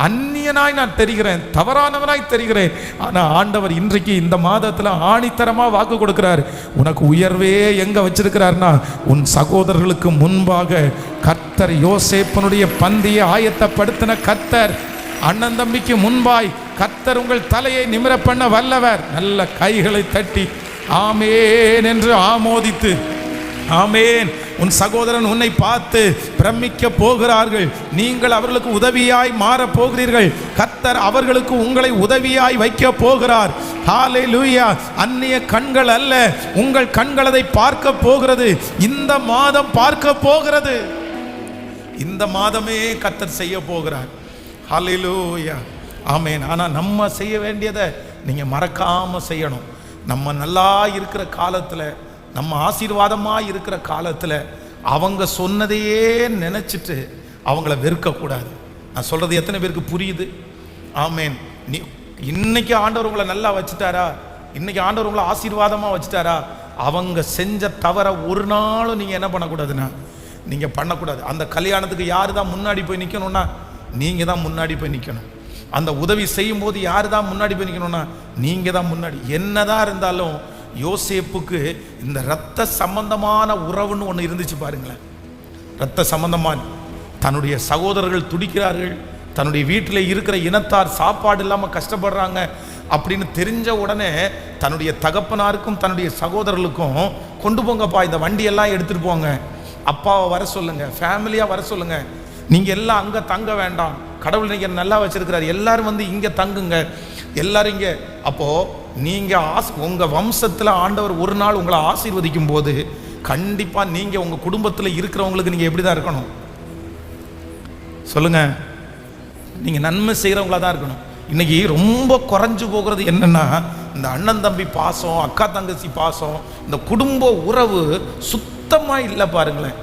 அந்நியனாய் நான் தெரிகிறேன், தவறானவனாய் தெரிகிறேன். ஆனா ஆண்டவர் இன்றைக்கு இந்த மாதத்துல ஆணித்தரமா வாக்கு கொடுக்கிறார். உனக்கு உயர்வே எங்க வச்சிருக்கிறார்னா, உன் சகோதரர்களுக்கு முன்பாக கர்த்தர் யோசேப்பனுடைய பந்தியை ஆயத்தப்படுத்தின கர்த்தர், அண்ணன் தம்பிக்கு முன்பாய் கர்த்தர் உங்கள் தலையை நிமிர பண்ண வல்லவர். நல்ல கைகளை தட்டி ஆமேன் என்று ஆமோதித்து, ஆமேன். உன் சகோதரன் உன்னை பார்த்து பிரமிக்க போகிறார்கள். நீங்கள் அவர்களுக்கு உதவியாய் மாற போகிறீர்கள். கர்த்தர் அவர்களுக்கு உங்களை உதவியாய் வைக்க போகிறார். ஹல்லேலூயா. அந்நிய கண்கள் அல்ல, உங்கள் கண்கள் அதை பார்க்க போகிறது. இந்த மாதம் பார்க்க போகிறது. இந்த மாதமே கர்த்தர் செய்ய போகிறார். ஹல்லேலூயா. ஆமேன். ஆனா நம்ம செய்ய வேண்டியதை நீங்க மறக்காம செய்யணும். நம்ம நல்லா இருக்கிற காலத்துல, நம்ம ஆசீர்வாதமாக இருக்கிற காலத்தில் அவங்க சொன்னதையே நினச்சிட்டு அவங்கள வெறுக்கக்கூடாது. நான் சொல்கிறது எத்தனை பேருக்கு புரியுது? ஆமேன். நீ இன்னைக்கு ஆண்டவர் உங்களை நல்லா வச்சுட்டாரா, இன்னைக்கு ஆண்டவர் உங்களை ஆசீர்வாதமாக வச்சுட்டாரா, அவங்க செஞ்ச தவற ஒரு நாளும் நீங்கள் என்ன பண்ணக்கூடாதுன்னா, நீங்கள் பண்ணக்கூடாது. அந்த கல்யாணத்துக்கு யார் தான் முன்னாடி போய் நிற்கணும்னா, நீங்கள் தான் முன்னாடி போய் நிற்கணும். அந்த உதவி செய்யும் போது யார் தான் முன்னாடி போய் நிற்கணும்னா, நீங்கள் தான் முன்னாடி. என்னதான் இருந்தாலும் யோசேப்புக்கு இந்த இரத்த சம்பந்தமான உறவுன்னு ஒன்று இருந்துச்சு பாருங்களேன். இரத்த சம்பந்தமான, தன்னுடைய சகோதரர்கள் துடிக்கிறார்கள், தன்னுடைய வீட்டில் இருக்கிற இனத்தார் சாப்பாடு இல்லாமல் கஷ்டப்படுறாங்க அப்படின்னு தெரிஞ்ச உடனே தன்னுடைய தகப்பனாருக்கும் தன்னுடைய சகோதரர்களுக்கும், கொண்டு போங்கப்பா, இந்த வண்டியெல்லாம் எடுத்துகிட்டு போங்க, அப்பாவை வர சொல்லுங்க, ஃபேமிலியாக வர சொல்லுங்க, நீங்கள் எல்லாம் அங்கே தங்க வேண்டாம், கடவுள் நீங்கள் நல்லா வச்சிருக்கிறார், எல்லாரும் இங்கே தங்குங்க, எல்லாரும் இங்கே. அப்போது நீங்கள் உங்கள் வம்சத்தில் ஆண்டவர் ஒரு நாள் உங்களை ஆசீர்வதிக்கும் போது கண்டிப்பாக நீங்கள் உங்கள் குடும்பத்தில் இருக்கிறவங்களுக்கு நீங்கள் எப்படி தான் இருக்கணும் சொல்லுங்கள்? நீங்கள் நன்மை செய்கிறவங்களா தான் இருக்கணும். இன்றைக்கி ரொம்ப குறைஞ்சு போகிறது என்னென்னா, இந்த அண்ணன் தம்பி பாசம், அக்கா தங்கச்சி பாசம், இந்த குடும்ப உறவு சுத்தமாக இல்லை பாருங்களேன்.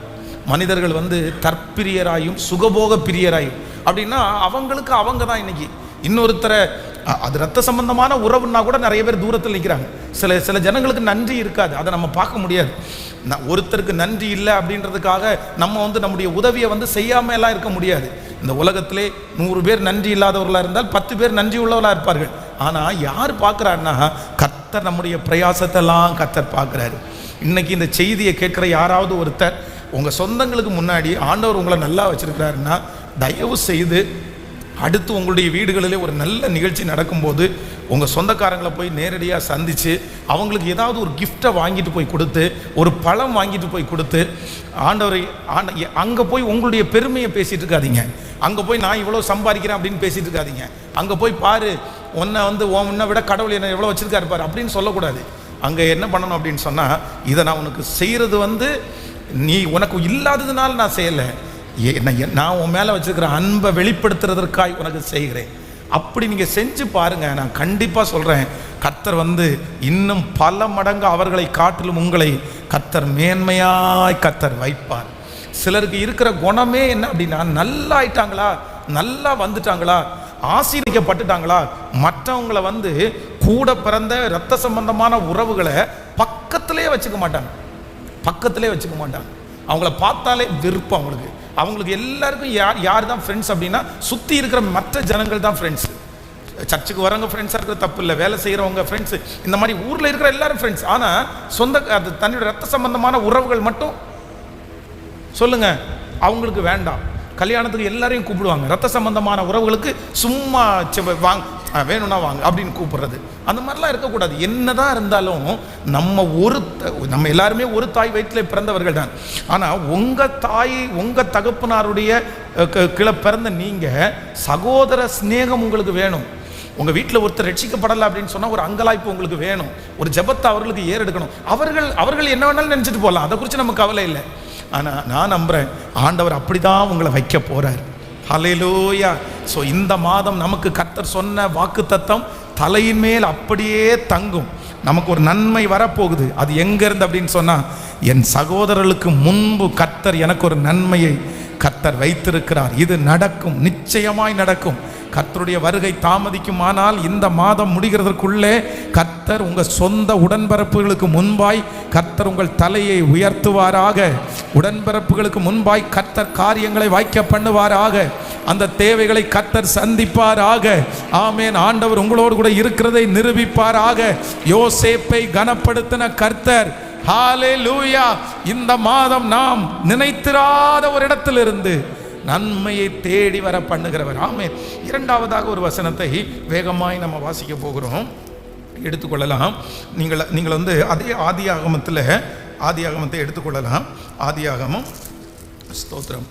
மனிதர்கள் தற்பிரியராயும் சுகபோக பிரியராயும் அப்படின்னா அவங்களுக்கு அவங்க தான் இன்னைக்கு. இன்னொருத்தரை அது ரத்த சம்பந்தமான உறவுன்னா கூட நிறைய பேர் தூரத்தில் நிற்கிறாங்க. சில ஜனங்களுக்கு நன்றி இருக்காது, அதை நம்ம பார்க்க முடியாது. ஒருத்தருக்கு நன்றி இல்லை அப்படின்றதுக்காக நம்ம நம்முடைய உதவியை செய்யாமல் எல்லாம் இருக்க முடியாது. இந்த உலகத்திலே 100 பேர் நன்றி இல்லாதவர்களாக இருந்தால் 10 பேர் நன்றி உள்ளவர்களாக இருப்பார்கள். ஆனால் யார் பார்க்குறாருன்னா, கர்த்தர் நம்முடைய பிரயாசத்தெல்லாம் கர்த்தர் பார்க்குறாரு. இன்னைக்கு இந்த செய்தியை கேட்குற யாராவது ஒருத்தர் உங்கள் சொந்தங்களுக்கு முன்னாடி ஆண்டவர் உங்களை நல்லா வச்சிருக்கிறாருன்னா, தயவு செய்து அடுத்து உங்களுடைய வீடுகளிலே ஒரு நல்ல நிகழ்ச்சி நடக்கும்போது உங்கள் சொந்தக்காரங்களை போய் நேரடியாக சந்தித்து அவங்களுக்கு ஏதாவது ஒரு கிஃப்டை வாங்கிட்டு போய் கொடுத்து, ஒரு பழம் வாங்கிட்டு போய் கொடுத்து, ஆண்டவரை அங்கே போய் உங்களுடைய பெருமையை பேசிகிட்டு இருக்காதீங்க. அங்கே போய் நான் இவ்வளோ சம்பாதிக்கிறேன் அப்படின்னு பேசிகிட்டு இருக்காதீங்க. அங்கே போய் பாரு, உன்னை விட கடவுள் என்ன எவ்வளோ வச்சுருக்காரு பாரு அப்படின்னு சொல்லக்கூடாது. அங்கே என்ன பண்ணணும் அப்படின்னு சொன்னால், இதை நான் உனக்கு செய்கிறது நீ உனக்கு இல்லாததுனால நான் செய்யலை, நான் உன் மேலே வச்சுருக்கிற அன்பை வெளிப்படுத்துறதற்காக உனக்கு செய்கிறேன். அப்படி நீங்கள் செஞ்சு பாருங்கள். நான் கண்டிப்பாக சொல்கிறேன், கர்த்தர் இன்னும் பல மடங்கு அவர்களை காட்டிலும் உங்களை கர்த்தர் மேன்மையாய் கர்த்தர் வைப்பார். சிலருக்கு இருக்கிற குணமே என்ன அப்படின்னா, நல்லா ஆயிட்டாங்களா, நல்லா வந்துட்டாங்களா, ஆசீர்வதிக்கப்பட்டுட்டாங்களா, மற்றவங்களை கூட பிறந்த இரத்த சம்பந்தமான உறவுகளை பக்கத்திலே வச்சுக்க மாட்டாங்க. அவங்கள பார்த்தாலே விருப்பம். அவங்களுக்கு எல்லாருக்கும் யார் தான் ஃப்ரெண்ட்ஸ் அப்படின்னா, சுற்றி இருக்கிற மற்ற ஜனங்கள் தான் ஃப்ரெண்ட்ஸ். சர்ச்சுக்கு வரவங்க ஃப்ரெண்ட்ஸாக இருக்கிற தப்பு இல்லை, வேலை செய்கிறவங்க ஃப்ரெண்ட்ஸு, இந்த மாதிரி ஊரில் இருக்கிற எல்லாரும் ஃப்ரெண்ட்ஸ். ஆனால் அது தன்னுடைய ரத்த சம்பந்தமான உறவுகள் மட்டும் சொல்லுங்கள், அவங்களுக்கு வேண்டாம். கல்யாணத்துக்கு எல்லாரையும் கூப்பிடுவாங்க, ரத்த சம்பந்தமான உறவுகளுக்கு சும்மா வாங்க, வேணும்னா வாங்க அப்படின்னு கூப்பிடுறது, அந்த மாதிரிலாம் இருக்கக்கூடாது. என்னதான் இருந்தாலும் நம்ம எல்லாருமே ஒரு தாய் வயிற்றில் பிறந்தவர்கள் தான். ஆனால் உங்கள் தகப்பனாருடைய கீழே பிறந்த நீங்கள் சகோதர ஸ்நேகம் உங்களுக்கு வேணும். உங்கள் வீட்டில் ஒருத்தர் ரட்சிக்கப்படலை அப்படின்னு சொன்னால் ஒரு அங்கலாய்ப்பு உங்களுக்கு வேணும், ஒரு ஜெபத்தை அவர்களுக்கு ஏறெடுக்கணும். அவர்கள் என்ன வேணாலும் நினச்சிட்டு போகலாம், அதை குறித்து நமக்கு கவலை இல்லை. ஆனால் நான் நம்புகிறேன், ஆண்டவர் அப்படி தான் உங்களை வைக்க போகிறார். ஹல்லேலூயா. ஸோ இந்த மாதம் நமக்கு கர்த்தர் சொன்ன வாக்குத்தத்தம் தலையின் மேல் அப்படியே தங்கும். நமக்கு ஒரு நன்மை வரப்போகுது. அது எங்கேருந்து அப்படின்னு சொன்னால், என் சகோதரர்களுக்கு முன்பு கர்த்தர் எனக்கு ஒரு நன்மையை கர்த்தர் வைத்திருக்கிறார். இது நடக்கும், நிச்சயமாய் நடக்கும். கர்த்தருடைய வருகை தாமதிக்குமானால் இந்த மாதம் முடிகிறதற்குள்ளே கர்த்தர் உங்கள் சொந்த உடன்பிறப்புகளுக்கு முன்பாய் கர்த்தர் உங்கள் தலையை உயர்த்துவாராக. உடன்பிறப்புகளுக்கு முன்பாய் கர்த்தர் காரியங்களை வாய்க்க பண்ணுவாராக. அந்த தேவைகளை கர்த்தர் சந்திப்பாராக. ஆமேன். ஆண்டவர் உங்களோடு கூட இருக்கிறதை நிரூபிப்பாராக. யோசேப்பை கனப்படுத்தின கர்த்தர், ஹல்லேலூயா, இந்த மாதம் நாம் நினைத்திராத ஒரு இடத்திலிருந்து நன்மையை தேடி வர பண்ணுகிறவர். ஆமென். இரண்டாவதாக ஒரு வசனத்தை வேகமாய் நம்ம வாசிக்க போகிறோம், எடுத்துக்கொள்ளலாம். நீங்கள் அதே ஆதியாகமத்தை எடுத்துக்கொள்ளலாம். ஆதியாகமம், ஸ்தோத்திரம்,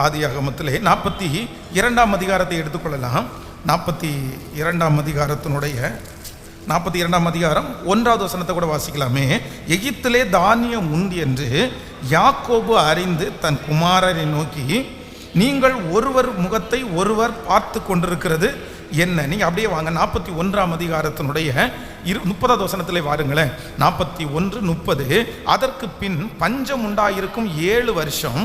ஆதியாகமத்திலே 42ஆம் அதிகாரத்தை எடுத்துக்கொள்ளலாம். 42ஆம் அதிகாரத்தினுடைய 42ஆம் அதிகாரம் 1வது வசனத்தை கூட வாசிக்கலாமே. எகிப்திலே தானியம் உண்டு என்று யாக்கோபு அறிந்து தன் குமாரரை நோக்கி, நீங்கள் ஒருவர் முகத்தை ஒருவர் பார்த்து கொண்டிருக்கிறது என்ன? நீங்கள் அப்படியே வாங்க, 41ஆம் அதிகாரத்தினுடைய 30வது வசனத்திலே வாருங்களேன். 41:30. அதற்கு பின் பஞ்சம் உண்டாயிருக்கும் 7 வருஷம்.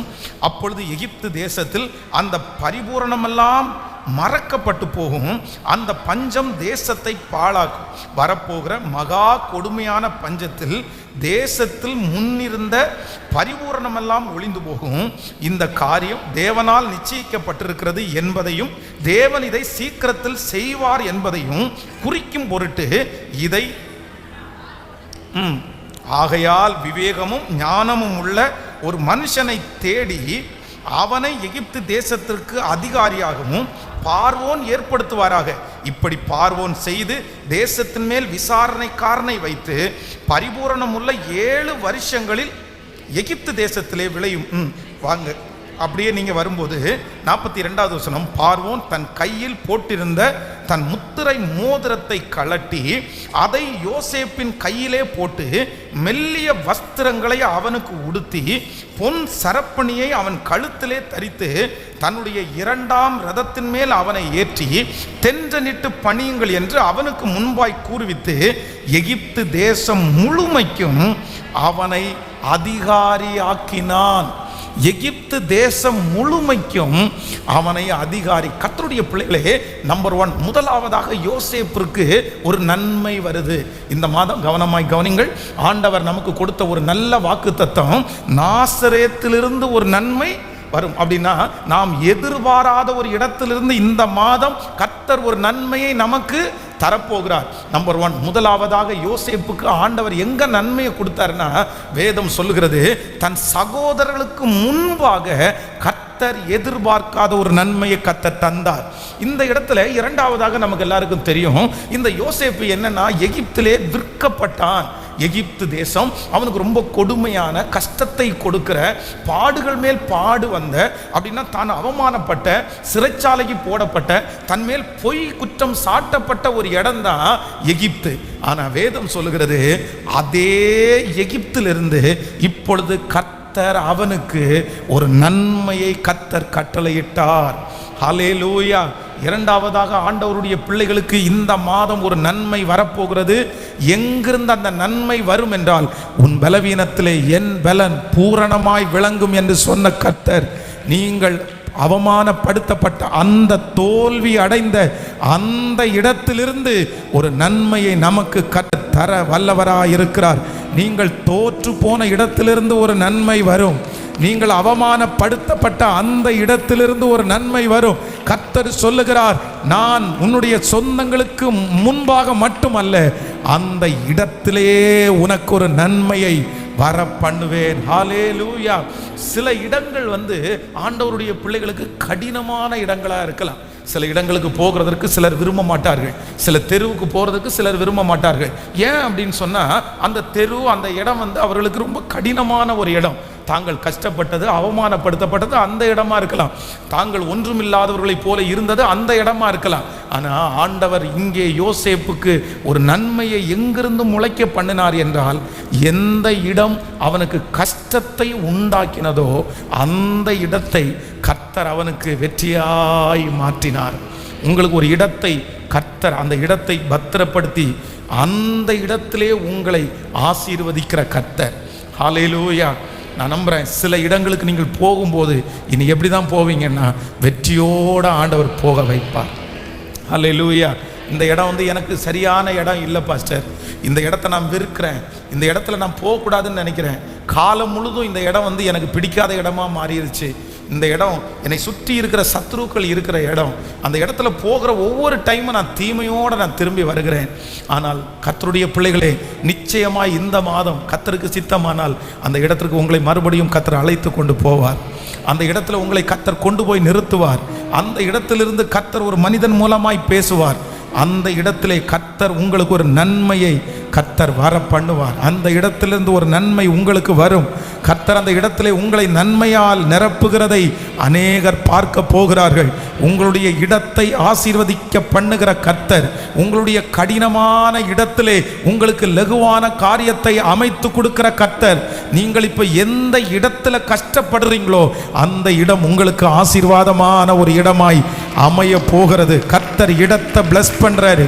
அப்பொழுது எகிப்து தேசத்தில் அந்த பரிபூரணமெல்லாம் மறக்கப்பட்டு போகும். அந்த பஞ்சம் தேசத்தை பாழாக்கும். வரப்போகிற மகா கொடுமையான பஞ்சத்தில் தேசத்தில் முன்னிருந்த பரிபூரணமெல்லாம் ஒளிந்து போகும். இந்த காரியம் தேவனால் நிச்சயிக்கப்பட்டிருக்கிறது என்பதையும் தேவன் இதை சீக்கிரத்தில் செய்வார் என்பதையும் குறிக்கும் பொருட்டு இதை ஆகையால் விவேகமும் ஞானமும் உள்ள ஒரு மனுஷனை தேடி அவனை எகிப்து தேசத்திற்கு அதிகாரியாகவும் பார்வோன் ஏற்படுத்துவாராக. இப்படி பார்வோன் செய்து தேசத்தின் மேல் விசாரணைக்காரனை வைத்து பரிபூரணம் உள்ள 7 வருஷங்களில் எகிப்து தேசத்திலே விளையும். வாங்க, அப்படியே நீங்கள் வரும்போது 42வது வசனம். பார்வோன் தன் கையில் போட்டிருந்த தன் முத்திரை மோதிரத்தை கழட்டி அதை யோசேப்பின் கையிலே போட்டு மெல்லிய வஸ்திரங்களை அவனுக்கு உடுத்தி பொன் சரப்பணியை அவன் கழுத்திலே தரித்து தன்னுடைய 2ஆம் ரதத்தின் மேல் அவனை ஏற்றி தென்றனிட்டு பணியுங்கள் என்று அவனுக்கு முன்பாய் கூறுவித்து எகிப்து தேசம் முழுமைக்கும் அவனை அதிகாரியாக்கினான். எகிப்து தேசம் முழுமைக்கும் அவனை அதிகாரி. கர்த்தருடைய பிள்ளைகளே, நம்பர் 1, முதலாவதாக யோசேப்பிற்கு ஒரு நன்மை வருது. இந்த மாதம் கவனமாய் கவனிங்கள். ஆண்டவர் நமக்கு கொடுத்த ஒரு நல்ல வாக்குத்தத்தம், நாசரேத்திலிருந்து ஒரு நன்மை வரும். அப்படின்னா நாம் எதிர்பாராத ஒரு இடத்திலிருந்து இந்த மாதம் கர்த்தர் ஒரு நன்மையை நமக்கு தரப்போகிறார். நம்பர் 1, முதலாவதாக யோசேப்புக்கு ஆண்டவர் எங்க நன்மையை கொடுத்தாருன்னா, வேதம் சொல்லுகிறது, தன் சகோதரர்களுக்கு முன்பாக கர்த்தர் கர்த்தர் எதிர்பார்க்காத ஒரு நன்மையை கர்த்தர் தந்தார். இந்த இடத்துல இரண்டாவதாக நமக்கு எல்லாருக்கும் தெரியும், இந்த யோசேப்பு என்னன்னா எகிப்திலே விற்கப்பட்டான். எகிப்து தேசம் அவனுக்கு ரொம்ப கொடுமையான கஷ்டத்தை கொடுக்கிற, பாடுகள் மேல் பாடு வந்த, அப்படின்னா தான் அவமானப்பட்ட, சிறைச்சாலைக்கு போடப்பட்ட, தன் மேல் பொய் குற்றம் சாட்டப்பட்ட ஒரு இடம் தான் எகிப்து. ஆனா வேதம் சொல்லுகிறது, அதே எகிப்திலிருந்து இப்பொழுது கர்த்தர் அவனுக்கு ஒரு நன்மையை கர்த்தர் கட்டளையிட்டார். ஹல்லேலூயா. இரண்டாவதாக ஆண்டவருடைய பிள்ளைகளுக்கு இந்த மாதம் ஒரு நன்மை வரப்போகிறது. எங்கிருந்து அந்த நன்மை வரும் என்றால், உன் பலவீனத்திலே என் பலன் பூரணமாய் விளங்கும் என்று சொன்ன கர்த்தர், நீங்கள் அவமானப்படுத்தப்பட்ட அந்த தோல்வி அடைந்த அந்த இடத்திலிருந்து ஒரு நன்மையை நமக்கு தர வல்லவராய் இருக்கிறார். நீங்கள் தோற்று போன இடத்திலிருந்து ஒரு நன்மை வரும். நீங்கள் அவமானப்படுத்தப்பட்ட அந்த இடத்திலிருந்து ஒரு நன்மை வரும். கர்த்தர் சொல்லுகிறார், நான் உன்னுடைய சொந்தங்களுக்கு முன்பாக மட்டுமல்ல, அந்த இடத்திலே உனக்கு ஒரு நன்மையை வர பண்ணுவேன். ஹல்லேலூயா. சில இடங்கள் ஆண்டவருடைய பிள்ளைகளுக்கு கடினமான இடங்களா இருக்கலாம். சில இடங்களுக்கு போகிறதற்கு சிலர் விரும்ப மாட்டார்கள். சில தெருவுக்கு போகிறதுக்கு சிலர் விரும்ப மாட்டார்கள். ஏன் அப்படின்னு சொன்னால், அந்த தெரு, அந்த இடம் அவர்களுக்கு ரொம்ப கடினமான ஒரு இடம். தாங்கள் கஷ்டப்பட்டது, அவமானப்படுத்தப்பட்டது அந்த இடமா இருக்கலாம். தாங்கள் ஒன்றுமில்லாதவர்களைப் போல இருந்தது அந்த இடமா இருக்கலாம். ஆனால் ஆண்டவர் இங்கே யோசேப்புக்கு ஒரு நன்மையை எங்கிருந்து முளைக்க பண்ணினார் என்றால், எந்த இடம் அவனுக்கு கஷ்டத்தை உண்டாக்கினதோ அந்த இடத்தை கர்த்தர் அவனுக்கு வெற்றியாய் மாற்றினார். உங்களுக்கு ஒரு இடத்தை கர்த்தர், அந்த இடத்தை பத்திரப்படுத்தி அந்த இடத்திலே உங்களை ஆசீர்வதிக்கிற கர்த்தர். ஹல்லேலூயா. நான் நம்புகிறேன், சில இடங்களுக்கு நீங்கள் போகும்போது இனி எப்படி தான் போவீங்கன்னா, வெற்றியோடு ஆண்டவர் போக வைப்பார். ஹல்லேலூயா. இந்த இடம் எனக்கு சரியான இடம் இல்லை பாஸ்டர், இந்த இடத்த நான் வெறுக்கிறேன், இந்த இடத்துல நான் போகக்கூடாதுன்னு நினைக்கிறேன், காலம் முழுதும் இந்த இடம் எனக்கு பிடிக்காத இடமா மாறிடுச்சு, இந்த இடம் என்னை சுற்றி இருக்கிற சத்ருக்கள் இருக்கிற இடம், அந்த இடத்துல போகிற ஒவ்வொரு டைமும் நான் தீமையோடு நான் திரும்பி வருகிறேன். ஆனால் கர்த்தருடைய பிள்ளைகளே, நிச்சயமாக இந்த மாதம் கர்த்தருக்கு சித்தமானால் அந்த இடத்திற்கு உங்களை மறுபடியும் கர்த்தர் அழைத்து கொண்டு போவார். அந்த இடத்துல உங்களை கர்த்தர் கொண்டு போய் நிறுத்துவார். அந்த இடத்திலிருந்து கர்த்தர் ஒரு மனிதன் மூலமாய் பேசுவார். அந்த இடத்திலே கர்த்தர் உங்களுக்கு ஒரு நன்மையை கர்த்தர் வர பண்ணுவார். அந்த இடத்திலிருந்து ஒரு நன்மை உங்களுக்கு வரும். கர்த்தர் அந்த இடத்திலே உங்களை நன்மையால் நிரப்புகிறதை அநேகர் பார்க்க போகிறார்கள். உங்களுடைய இடத்தை ஆசீர்வதிக்க பண்ணுகிற கர்த்தர் உங்களுடைய கடினமான இடத்திலே உங்களுக்கு லகுவான காரியத்தை அமைத்து கொடுக்கிற கர்த்தர். நீங்கள் இப்போ எந்த இடத்துல கஷ்டப்படுறீங்களோ அந்த இடம் உங்களுக்கு ஆசீர்வாதமான ஒரு இடமாய் அமைய போகிறது. கர்த்தர் இடத்தை பிளஸ் பண்றாரு.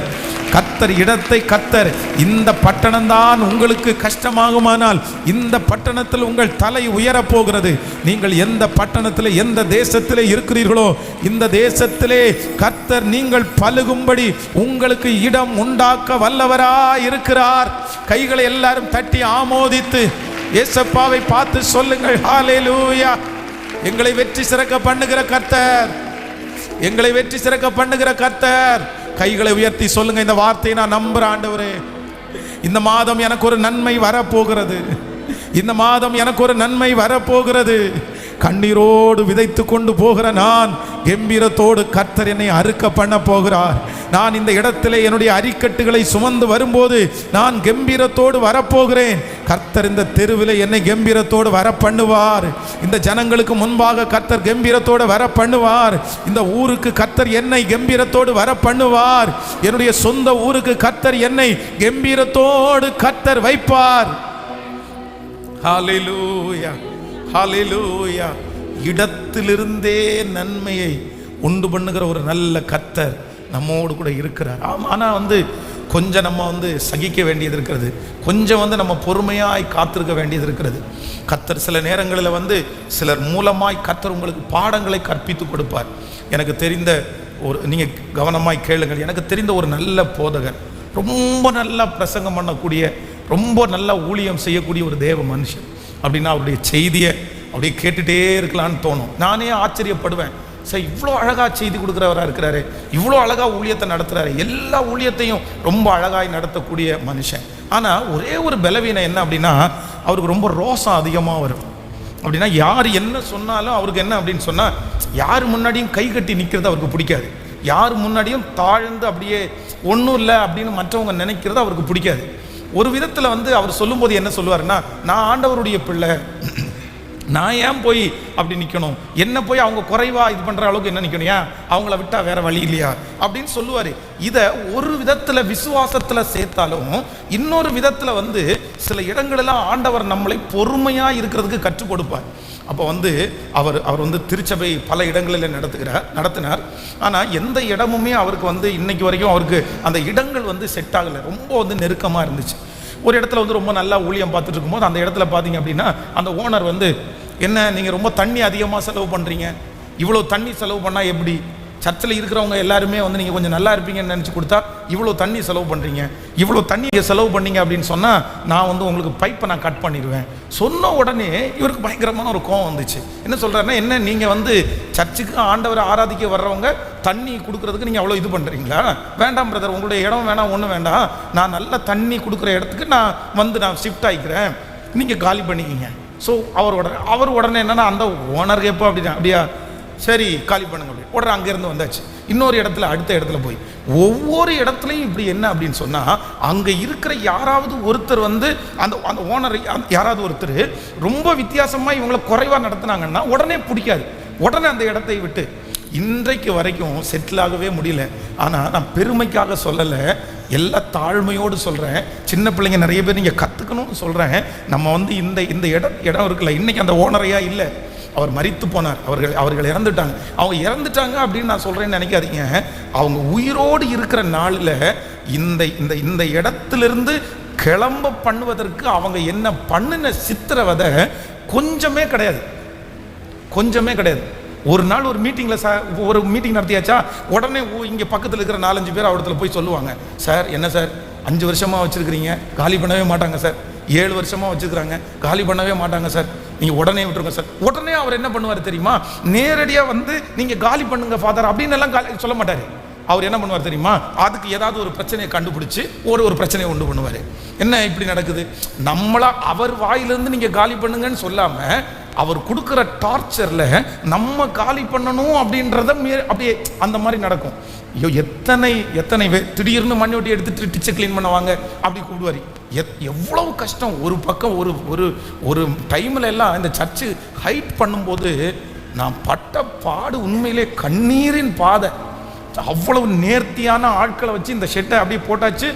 கர்த்தர் இடத்தை கர்த்தர், இந்த பட்டணம் தான் உங்களுக்கு கஷ்டமாகுமானால் இந்த பட்டணத்தில் உங்கள் தலை உயரப் போகிறது. நீங்கள் எந்த பட்டணத்தில், எந்த தேசத்திலே இருக்கிறீர்களோ இந்த தேசத்திலே கர்த்தர் நீங்கள் பலுகும்படி உங்களுக்கு இடம் உண்டாக்க வல்லவராய் இருக்கிறார். கைகளை எல்லாரும் தட்டி ஆமோதித்து இயேசுவை பார்த்து சொல்லுங்கள், ஹல்லேலூயா. எங்களை வெற்றி சிறக்க பண்ணுகிற கர்த்தர், எங்களை வெற்றி சிறக்க பண்ணுகிற கர்த்தர். கைகளை உயர்த்தி சொல்லுங்க, இந்த வார்த்தையை நான் நம்புறேன் ஆண்டவரே, இந்த மாதம் எனக்கு ஒரு நன்மை வரப்போகிறது, இந்த மாதம் எனக்கு ஒரு நன்மை வரப்போகிறது. கண்ணீரோடு விதைத்து கொண்டு போகிற நான் கம்பீரத்தோடு கர்த்தர் என்னை அறுக்க பண்ண போகிறார். நான் இந்த இடத்திலே என்னுடைய அரிக்கட்டுகளை சுமந்து வரும்போது நான் கம்பீரத்தோடு வரப்போகிறேன். கர்த்தர் இந்த தெருவில் என்னை கம்பீரத்தோடு வர பண்ணுவார். இந்த ஜனங்களுக்கு முன்பாக கர்த்தர் கம்பீரத்தோடு வர பண்ணுவார். இந்த ஊருக்கு கர்த்தர் என்னை கம்பீரத்தோடு வர பண்ணுவார். என்னுடைய சொந்த ஊருக்கு கர்த்தர் என்னை கம்பீரத்தோடு கர்த்தர் வைப்பார். ஹல்லேலூயா, ஹல்லேலூயா. இடத்திலிருந்தே நன்மையை உண்டு பண்ணுகிற ஒரு நல்ல கர்த்தர் நம்மோடு கூட இருக்கிறார். ஆனால் கொஞ்சம் நம்ம சகிக்க வேண்டியது இருக்கிறது. கொஞ்சம் நம்ம பொறுமையாய் காத்திருக்க வேண்டியது இருக்கிறது. கர்த்தர் சில நேரங்களில் சிலர் மூலமாய் கர்த்தர் உங்களுக்கு பாடங்களை கற்பித்து கொடுப்பார். எனக்கு தெரிந்த ஒரு, நீங்கள் கவனமாய் கேளுங்கள், எனக்கு தெரிந்த ஒரு நல்ல போதகர், ரொம்ப நல்லா பிரசங்கம் பண்ணக்கூடிய, ரொம்ப நல்லா ஊழியம் செய்யக்கூடிய ஒரு தேவ மனுஷன். அப்படின்னா அவருடைய செய்தியை அப்படியே கேட்டுகிட்டே இருக்கலான்னு தோணும். நானே ஆச்சரியப்படுவேன், சார் இவ்வளோ அழகாக செய்தி கொடுக்குறவராக இருக்கிறாரு, இவ்வளோ அழகாக ஊழியத்தை நடத்துகிறாரு, எல்லா ஊழியத்தையும் ரொம்ப அழகாய் நடத்தக்கூடிய மனுஷன். ஆனால் ஒரே ஒரு பலவீனம் என்ன அப்படின்னா, அவருக்கு ரொம்ப ரோசம் அதிகமாக வரும். அப்படின்னா யார் என்ன சொன்னாலும் அவருக்கு என்ன அப்படின்னு சொன்னால், யார் முன்னாடியும் கை கட்டி நிற்கிறது அவருக்கு பிடிக்காது. யார் முன்னாடியும் தாழ்ந்து அப்படியே ஒன்றும் இல்லை அப்படின்னு மற்றவங்க நினைக்கிறது அவருக்கு பிடிக்காது. ஒரு விதத்தில் அவர் சொல்லும்போது என்ன சொல்லுவாருன்னா, நான் ஆண்டவருடைய பிள்ளை, நான் ஏன் போய் அப்படி நிற்கணும், என்ன போய் அவங்க குறைவாக இது பண்ணுற அளவுக்கு என்ன நிற்கணும், ஏன் அவங்கள விட்டால் வேற வழி இல்லையா அப்படின்னு சொல்லுவார். இதை ஒரு விதத்தில் விசுவாசத்தில் சேர்த்தாலும் இன்னொரு விதத்தில் சில இடங்களெல்லாம் ஆண்டவர் நம்மளை பொறுமையாக இருக்கிறதுக்கு கற்றுக் கொடுப்பார். அப்போ அவர் திருச்சபை பல இடங்களில் நடத்தினார். ஆனால் எந்த இடமுமே அவருக்கு இன்னைக்கு வரைக்கும் அவருக்கு அந்த இடங்கள் செட் ஆகலை, ரொம்ப நெருக்கமாக இருந்துச்சு. ஒரு இடத்துல ரொம்ப நல்லா ஊழியம் பார்த்துட்டு இருக்கும்போது அந்த இடத்துல பார்த்தீங்க அப்படின்னா அந்த ஓனர் என்ன நீங்கள் ரொம்ப தண்ணி அதிகமாக செலவு பண்ணுறீங்க, இவ்வளோ தண்ணி செலவு பண்ணால் எப்படி, சர்ச்சில் இருக்கிறவங்க எல்லாருமே நீங்கள் கொஞ்சம் நல்லா இருப்பீங்கன்னு நினச்சி கொடுத்தா இவ்வளோ தண்ணி செலவு பண்ணுறீங்க, இவ்வளோ தண்ணி செலவு பண்ணீங்க அப்படின்னு சொன்னால் நான் உங்களுக்கு பைப்பை நான் கட் பண்ணிடுவேன். சொன்ன உடனே இவருக்கு பயங்கரமான ஒரு கோவம் வந்துச்சு. என்ன சொல்கிறாருன்னா, என்ன நீங்கள் சர்ச்சுக்கு ஆண்டவரை ஆராதிக்க வர்றவங்க தண்ணி கொடுக்குறதுக்கு நீங்கள் அவ்வளோ இது பண்ணுறீங்களா? வேண்டாம் பிரதர், உங்களுடைய இடம் வேணாம், ஒன்றும் வேண்டாம், நான் நல்ல தண்ணி கொடுக்குற இடத்துக்கு நான் ஷிஃப்ட் ஆகிக்கிறேன், நீங்கள் காலி பண்ணிக்கிங்க. ஸோ அவர் உடனே என்னென்னா அந்த ஓனர் கேட்போம் அப்படியா, சரி காலி பண்ணுங்க அப்படி உடனே அங்கேருந்து வந்தாச்சு. இன்னொரு இடத்துல அடுத்த இடத்துல போய் ஒவ்வொரு இடத்துலையும் இப்படி என்ன அப்படின்னு சொன்னால், அங்கே இருக்கிற யாராவது ஒருத்தர் அந்த அந்த ஓனர் யாராவது ஒருத்தர் ரொம்ப வித்தியாசமாக இவங்களை குறைவாக நடத்துனாங்கன்னா உடனே பிடிக்காது, உடனே அந்த இடத்தை விட்டு இன்றைக்கு வரைக்கும் செட்டில் ஆகவே முடியல. ஆனால் நான் பெருமைக்காக சொல்லலை, எல்லா தாழ்மையோடு சொல்கிறேன். சின்ன பிள்ளைங்க நிறைய பேர் நீங்கள் கற்றுக்கணும்னு சொல்கிறேன். நம்ம இந்த இடம் இருக்குல்ல, இன்றைக்கி அந்த ஓனரையாக இல்லை, அவர் மரித்து போனார், அவர்கள் இறந்துட்டாங்க. அவங்க இறந்துட்டாங்க அப்படின்னு நான் சொல்கிறேன்னு நினைக்காதீங்க. அவங்க உயிரோடு இருக்கிற நாளில் இந்த இடத்திலிருந்து கிளம்ப பண்ணுவதற்கு அவங்க என்ன பண்ணின சித்திரவதை கொஞ்சமே கிடையாது. ஒரு நாள் ஒரு மீட்டிங் நடத்தியாச்சா, உடனே இங்கே பக்கத்தில் இருக்கிற 4-5 பேர் அவடத்துல போய் சொல்லுவாங்க, சார் என்ன சார் 5 வருஷமாக வச்சுருக்கிறீங்க, காலி பண்ணவே மாட்டாங்க சார், 7 வருஷமாக வச்சுருக்குறாங்க, காலி பண்ணவே மாட்டாங்க சார், நீங்கள் உடனே விட்டுருங்க சார். உடனே அவர் என்ன பண்ணுவார் தெரியுமா, நேரடியாக நீங்கள் காலி பண்ணுங்க ஃபாதர் அப்படின்னு எல்லாம் சொல்ல மாட்டார். அவர் என்ன பண்ணுவார் தெரியுமா, அதுக்கு ஏதாவது ஒரு பிரச்சனையை கண்டுபிடிச்சு ஒரு பிரச்சனையை உண்டு பண்ணுவார். என்ன இப்படி நடக்குது, நம்மளா அவர் வாயிலிருந்து நீங்கள் காலி பண்ணுங்கன்னு சொல்லாமல் அவர் கொடுக்குற டார்ச்சரில் நம்ம காலி பண்ணணும் அப்படின்றத அப்படியே அந்த மாதிரி நடக்கும். ஐயோ எத்தனை திடீர்னு மண்ணி ஒட்டி எடுத்துட்டு டிச்சை க்ளீன் பண்ணுவாங்க, அப்படி கூடுவார். எவ்வளவு கஷ்டம். ஒரு பக்கம் ஒரு டைமில் எல்லாம் இந்த சர்ச்சு ஹைட் பண்ணும்போது நான் பட்ட பாடு உண்மையிலே கண்ணீரின் பாதை. அவ்வளவு நேர்த்தியான ஆட்களை வச்சு இந்த ஷெட்டை அப்படியே போட்டாச்சு.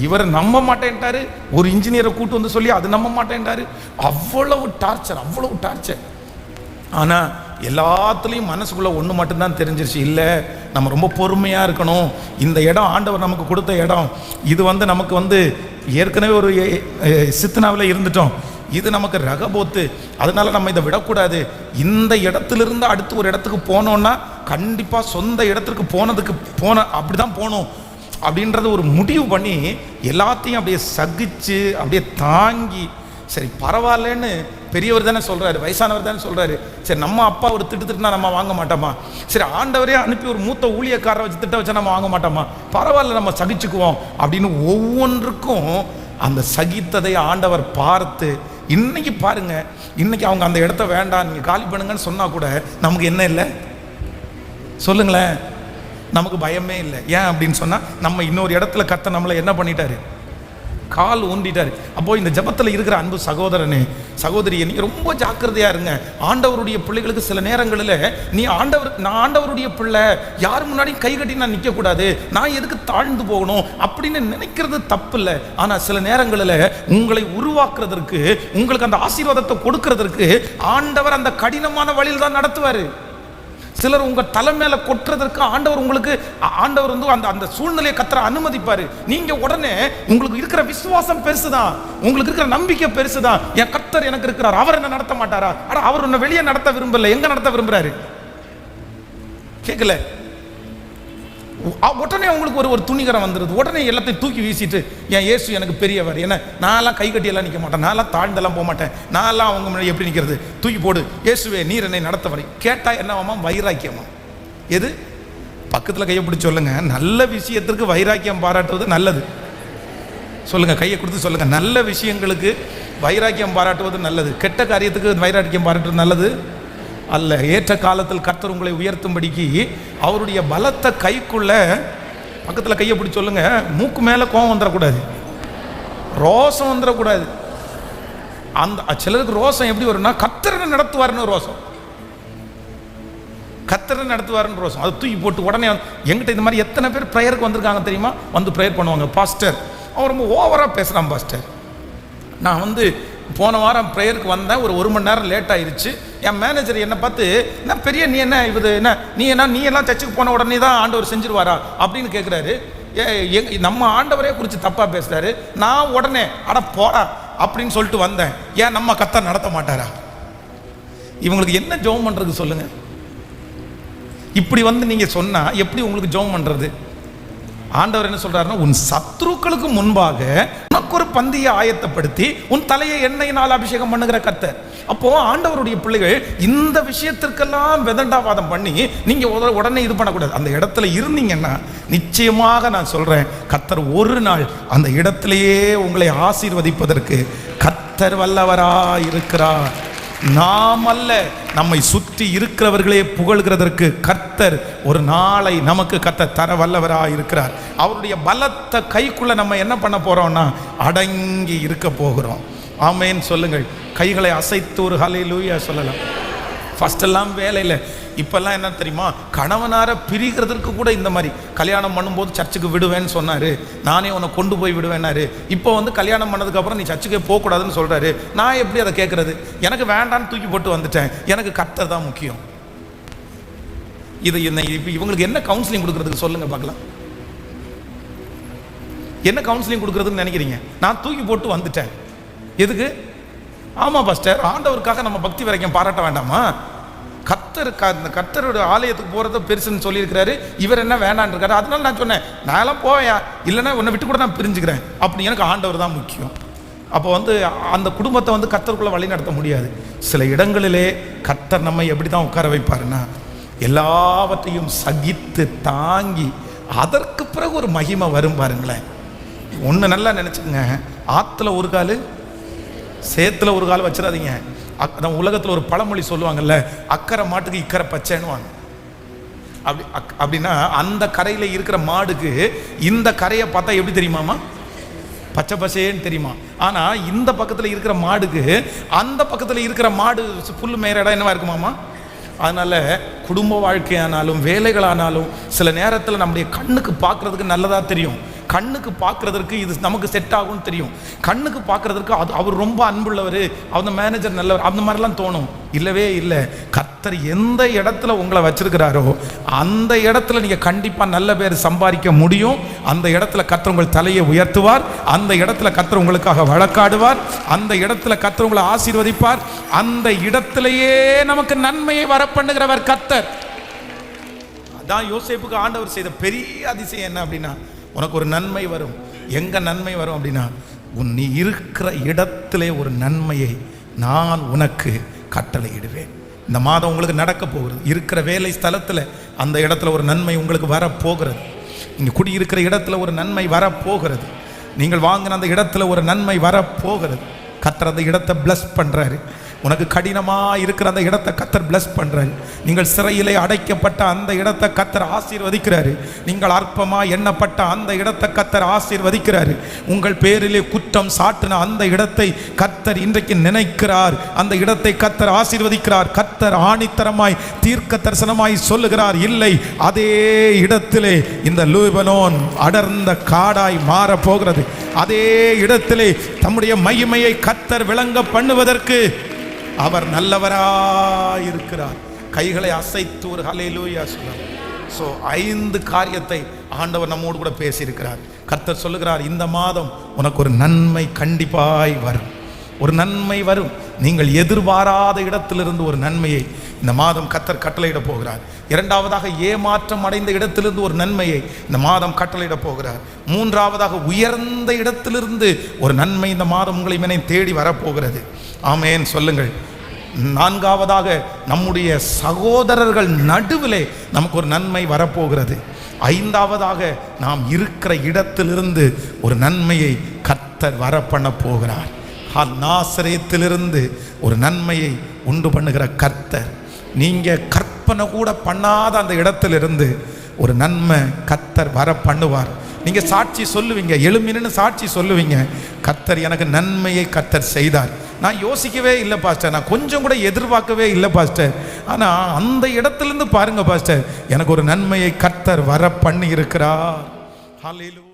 இவர் நம்ப மாட்டேன்ட்டாரு, ஒரு இன்ஜினியரை கூட்டு சொல்லி அது நம்ப மாட்டேன்ட்டாரு. அவ்வளவு டார்ச்சர். ஆனால் எல்லாத்துலேயும் மனசுக்குள்ளே ஒன்று மட்டும்தான் தெரிஞ்சிருச்சு, இல்லை நம்ம ரொம்ப பொறுமையாக இருக்கணும். இந்த இடம் ஆண்டவர் நமக்கு கொடுத்த இடம், இது நமக்கு ஏற்கனவே ஒரு சித்தனாவில் இருந்துட்டோம், இது நமக்கு ரகபோத்து, அதனால நம்ம இதை விடக்கூடாது. இந்த இடத்துலேருந்து அடுத்து ஒரு இடத்துக்கு போனோன்னா கண்டிப்பாக சொந்த இடத்துக்கு அப்படி தான் போகணும் அப்படின்றத ஒரு முடிவு பண்ணி எல்லாத்தையும் அப்படியே சகிச்சு அப்படியே தாங்கி, சரி பரவாயில்லன்னு பெரியவர் தானே சொல்கிறாரு, வயசானவர் தானே சொல்கிறாரு, சரி நம்ம அப்பா ஒரு திட்டுனா நம்ம வாங்க மாட்டோமா, சரி ஆண்டவரே அனுப்பி ஒரு மூத்த ஊழியக்காரரை வச்சு திட்ட வச்சா நம்ம வாங்க மாட்டோமா, பரவாயில்ல நம்ம சகிச்சுக்குவோம் அப்படின்னு ஒவ்வொன்றுக்கும் அந்த சகித்ததை ஆண்டவர் பார்த்து, இன்னைக்கு பாருங்க, இன்னைக்கு அவங்க அந்த இடத்த வேண்டாம் நீங்கள் காலி பண்ணுங்கன்னு சொன்னால் கூட நமக்கு என்ன இல்லை சொல்லுங்களேன், நமக்கு பயமே இல்லை. ஏன் அப்படின்னு சொன்னால் நம்ம இன்னொரு இடத்துல கத்த நம்மளை என்ன பண்ணிட்டாரு, கால் ஊண்டிட்டாரு. அப்போ இந்த ஜபத்தில் இருக்கிற அன்பு சகோதரனே சகோதரியை நீங்கள் ரொம்ப ஜாக்கிரதையாக இருங்க. ஆண்டவருடைய பிள்ளைகளுக்கு சில நேரங்களில் நான் ஆண்டவருடைய பிள்ளை, யார் முன்னாடி கை கட்டி நான் நிற்கக்கூடாது, நான் எதுக்கு தாழ்ந்து போகணும் அப்படின்னு நினைக்கிறது தப்பு இல்லை. ஆனால் சில நேரங்களில் உங்களை உருவாக்குறதற்கு, உங்களுக்கு அந்த ஆசீர்வாதத்தை கொடுக்கறதற்கு ஆண்டவர் அந்த கடினமான வழியில் தான் நடத்துவார். சிலர் உங்கள் தலை மேலே கொட்டுறதற்கு ஆண்டவர் அந்த சூழ்நிலையை கத்தர அனுமதிப்பார். நீங்கள் உடனே உங்களுக்கு இருக்கிற விசுவாசம் பெருசுதான், உங்களுக்கு இருக்கிற நம்பிக்கை பெருசுதான். என் கர்த்தர் எனக்கு இருக்கிறார், அவர் என்ன நடத்த மாட்டாரா? ஆனால் அவர் உன்னை வெளியே நடத்த விரும்பல, எங்க நடத்த விரும்புறாரு கேட்கல. உடனே உங்களுக்கு ஒரு துணிகரம் வந்துடுது, உடனே எல்லாத்தையும் தூக்கி வீசிட்டு என் இயேசு எனக்கு பெரியவர், என்ன நான்லாம் கை கட்டியெல்லாம் நிற்க மாட்டேன், நான்லாம் தாழ்ந்தெல்லாம் போக மாட்டேன், நான்லாம் அவங்க முன்னாடி எப்படி நிற்கிறது, தூக்கி போடு இயேசுவே நீர் என்னை நடத்த வரை. கேட்டால் என்னவாமா, வைராக்கியமா. எது பக்கத்தில் கையை பிடிச்சி சொல்லுங்க, நல்ல விஷயத்திற்கு வைராக்கியம் பாராட்டுறது நல்லது. சொல்லுங்க, கையை கொடுத்து சொல்லுங்க. நல்ல விஷயங்களுக்கு வைராக்கியம் பாராட்டுவது நல்லது, கெட்ட காரியத்துக்கு வைராக்கியம் பாராட்டுவது நல்லது அல்ல. ஏற்ற காலத்தில் கர்த்தர் உங்களை உயர்த்தும்படிக்கு அவருடைய பலத்த கைக்குள்ள பக்கத்தில் கையை பிடிச்சி சொல்லுங்க, மூக்கு மேலே கோபம் வந்துடக்கூடாது, ரோசம் வந்துடக்கூடாது. அந்த சிலருக்கு ரோசம் எப்படி வரும்னா கர்த்தர் நடத்துவார்னு ரோசம், கர்த்தர் நடத்துவார்னு ரோசம். அதை தூக்கி போட்டு உடனே எங்கிட்ட இந்த மாதிரி எத்தனை பேர் ப்ரேயருக்கு வந்திருக்காங்க தெரியுமா? வந்து ப்ரேயர் பண்ணுவாங்க, பாஸ்டர் அவன் ரொம்ப ஓவராக பேசுகிறான் பாஸ்டர். நான் போன வாரம் ப்ரேயருக்கு வந்தேன், ஒரு மணி நேரம் லேட் ஆயிடுச்சு. என் மேனேஜர் என்னை பார்த்து, என்ன பெரிய நீ என்ன இது என்ன நீ எல்லாம் சர்ச்சுக்கு போன உடனே தான் ஆண்டவர் செஞ்சிருவாரா அப்படின்னு கேட்குறாரு. நம்ம ஆண்டவரே குறித்து தப்பாக பேசுகிறாரு. நான் உடனே அட போடா அப்படின்னு சொல்லிட்டு வந்தேன். ஏன் நம்ம கர்த்தர் நடத்த மாட்டாரா? இவங்களுக்கு என்ன ஜெபம் பண்ணுறது சொல்லுங்கள்? இப்படி நீங்கள் சொன்னால் எப்படி உங்களுக்கு ஜெபம் பண்ணுறது? ஆண்டவர் என்ன சொல்றாருன்னா, உன் சத்துருக்களுக்கு முன்பாக உனக்கு ஒரு பந்தியை ஆயத்தப்படுத்தி உன் தலையை எண்ணெயினால் அபிஷேகம் பண்ணுகிற கர்த்தர். அப்போ ஆண்டவருடைய பிள்ளைகள் இந்த விஷயத்திற்கெல்லாம் வெதண்டாவாதம் பண்ணி நீங்க உடனே இது பண்ணக்கூடாது. அந்த இடத்துல இருந்தீங்கன்னா நிச்சயமாக நான் சொல்றேன், கர்த்தர் ஒரு நாள் அந்த இடத்திலேயே உங்களை ஆசீர்வதிப்பதற்கு கர்த்தர் வல்லவராய் இருக்கிறார். நாம் அல்ல, நம்மை சுற்றி இருக்கிறவர்களே புகழ்கிறதற்கு கர்த்தர் ஒரு நாளை நமக்கு கர்த்தர் தர வல்லவராக இருக்கிறார். அவருடைய பலத்த கைக்குள்ள நம்ம என்ன பண்ண போறோம்னா அடங்கி இருக்க போகிறோம். ஆமேன் சொல்லுங்கள். கைகளை அசைத்து ஒரு ஹல்லேலூயா சொல்லலாம். ஃபர்ஸ்ட் எல்லாம் வேலையில், இப்பெல்லாம் என்ன தெரியுமா, கணவனார பிரிக்கிறதுக்கு கூட இந்த மாதிரி கல்யாணம் பண்ணும்போது சர்ச்சுக்கு விடுவேன்னு சொன்னார், நானே உன்னை கொண்டு போய் விடுவேன்னாரு. இப்போ கல்யாணம் பண்ணதுக்கப்புறம் நீ சர்ச்சுக்கே போகக்கூடாதுன்னு சொல்கிறாரு. நான் எப்படி அதை கேட்குறது? எனக்கு வேண்டான்னு தூக்கி போட்டு வந்துட்டேன். எனக்கு கர்த்தர் தான் முக்கியம். இது என்ன? இப்போ இவங்களுக்கு என்ன கவுன்சிலிங் கொடுக்குறதுக்கு சொல்லுங்கள் பார்க்கலாம். என்ன கவுன்சிலிங் கொடுக்குறதுன்னு நினைக்கிறீங்க? நான் தூக்கி போட்டு வந்துட்டேன். எதுக்கு? ஆமாம் பாஸ்டர், ஆண்டவருக்காக நம்ம பக்தி வரைக்கும் பாராட்ட வேண்டாமா? கர்த்தரோட ஆலயத்துக்கு போகிறத பெருசுன்னு சொல்லியிருக்கிறாரு, இவர் என்ன வேண்டான்னு இருக்காரு. அதனால நான் சொன்னேன், நான்லாம் போயா, இல்லைன்னா உன்னை விட்டு கூட நான் பிரிஞ்சுக்கிறேன். அப்படி எனக்கு ஆண்டவர் தான் முக்கியம். அப்போ அந்த குடும்பத்தை கர்த்தருக்குள்ளே வழி நடத்த முடியாது. சில இடங்களிலே கர்த்தர் நம்ம எப்படி தான் உட்கார வைப்பாருன்னா, எல்லாவற்றையும் சகித்து தாங்கி அதற்கு பிறகு ஒரு மகிமை வரும் பாருங்களேன். ஒன்று நல்லா நினச்சிக்கங்க, ஆற்றுல ஒரு கால் சேத்துல ஒரு கால் வச்சிடாதீங்க. அதான் உலகத்தில் ஒரு பழமொழி சொல்லுவாங்கல்ல, அக்கறை மாட்டுக்கு இக்கரை பச்சைன்னுவாங்க. அப்படின்னா அந்த கரையில் இருக்கிற மாடுக்கு இந்த கரையை பார்த்தா எப்படி தெரியுமாமா? பச்சை பசேன்னு தெரியுமா? ஆனால் இந்த பக்கத்தில் இருக்கிற மாடுக்கு அந்த பக்கத்தில் இருக்கிற மாடு புல் மேய்ற இடம் என்னவா இருக்குமாமா? அதனால் குடும்ப வாழ்க்கையானாலும் வேலைகளானாலும் சில நேரத்தில் நம்முடைய கண்ணுக்கு பார்க்குறதுக்கு நல்லதாக தெரியும், கண்ணுக்கு பார்க்குறதற்கு இது நமக்கு செட் ஆகும்னு தெரியும், கண்ணுக்கு பார்க்குறதற்கு அவர் ரொம்ப அன்புள்ளவர், அந்த மேனேஜர் நல்லவர், அந்த மாதிரிலாம் தோணும். இல்லவே இல்லை. கர்த்தர் எந்த இடத்துல உங்களை வச்சிருக்கிறாரோ அந்த இடத்துல நீங்கள் கண்டிப்பாக நல்ல பேர் சம்பாதிக்க முடியும். அந்த இடத்துல கர்த்தர் உங்கள் தலையை உயர்த்துவார், அந்த இடத்துல கர்த்தர் உங்களுக்காக வழக்காடுவார், அந்த இடத்துல கர்த்தர் உங்களை ஆசீர்வதிப்பார். அந்த இடத்திலேயே நமக்கு நன்மையை வரப்பண்ணுகிறவர் கர்த்தர். அதான் யோசேப்புக்கு ஆண்டவர் செய்த பெரிய அதிசயம் என்ன அப்படின்னா, உனக்கு ஒரு நன்மை வரும். எங்க நன்மை வரும் அப்படின்னா, நீ இருக்கிற இடத்திலே ஒரு நன்மையை நான் உனக்கு கட்டளையிடுவேன். இந்த மாதம் உங்களுக்கு நடக்க போகிறது. இருக்கிற வேலை ஸ்தலத்தில் அந்த இடத்துல ஒரு நன்மை உங்களுக்கு வரப்போகிறது. நீங்கள் குடியிருக்கிற இடத்துல ஒரு நன்மை வரப்போகிறது. நீங்கள் வாங்கின அந்த இடத்துல ஒரு நன்மை வரப்போகிறது. கர்த்தர் அந்த இடத்தை பிளஸ் பண்ணுறாரு. உனக்கு கடினமாக இருக்கிற அந்த இடத்தை கர்த்தர் பிளஸ் பண்ணுறாரு. நீங்கள் சிறையிலே அடைக்கப்பட்ட அந்த இடத்தை கர்த்தர் ஆசீர்வதிக்கிறாரு. நீங்கள் அற்பமாக எண்ணப்பட்ட அந்த இடத்தை கர்த்தர் ஆசீர்வதிக்கிறாரு. உங்கள் பேரிலே குற்றம் சாட்டின அந்த இடத்தை கர்த்தர் இன்றைக்கு நினைக்கிறார். அந்த இடத்தை கர்த்தர் ஆசீர்வதிக்கிறார். கர்த்தர் ஆணித்தரமாய் தீர்க்க தரிசனமாய் சொல்லுகிறார், இல்லை, அதே இடத்திலே இந்த லீபனோன் அடர்ந்த காடாய் மாற போகிறது. அதே இடத்திலே தம்முடைய மகிமையை கர்த்தர் விளங்க பண்ணுவதற்கு அவர் நல்லவராயிருக்கிறார். கைகளை அசைத்து ஒரு ஹல்லேலூயா சொல்றார். ஸோ 5 காரியத்தை ஆண்டவர் நம்மோடு கூட பேசியிருக்கிறார். கர்த்தர் சொல்லுகிறார், இந்த மாதம் உனக்கு ஒரு நன்மை கண்டிப்பாய் வரும். ஒரு நன்மை வரும். நீங்கள் எதிர்பாராத இடத்திலிருந்து ஒரு நன்மையை இந்த மாதம் கர்த்தர் கட்டளையிட போகிறார். இரண்டாவதாக, ஏமாற்றம் அடைந்த இடத்திலிருந்து ஒரு நன்மையை இந்த மாதம் கட்டளையிட போகிறார். மூன்றாவதாக, உயர்ந்த இடத்திலிருந்து ஒரு நன்மை இந்த மாதம் உங்களை மேலே தேடி வரப்போகிறது. ஆமேன் சொல்லுங்கள். நான்காவதாக, நம்முடைய சகோதரர்கள் நடுவிலே நமக்கு ஒரு நன்மை வரப்போகிறது. ஐந்தாவதாக, நாம் இருக்கிற இடத்திலிருந்து ஒரு நன்மையை கர்த்தர் வர பண்ண போகிறார். நாசரேத்திலிருந்து ஒரு நன்மையை உண்டு பண்ணுகிற கர்த்தர், நீங்க கற்பனை கூட பண்ணாத அந்த இடத்திலிருந்து ஒரு நன்மை கர்த்தர் வர பண்ணுவார். நீங்க சாட்சி சொல்லுவீங்க, எழுமின்னு சாட்சி சொல்லுவீங்க, கர்த்தர் எனக்கு நன்மையை கர்த்தர் செய்தார். நான் யோசிக்கவே இல்லை பாஸ்டர், நான் கொஞ்சம் கூட எதிர்பார்க்கவே இல்லை பாஸ்டர், ஆனால் அந்த இடத்துலேருந்து பாருங்க பாஸ்டர், எனக்கு ஒரு நன்மையை கர்த்தர் வர பண்ணி இருக்கிறார். ஹல்லேலூயா.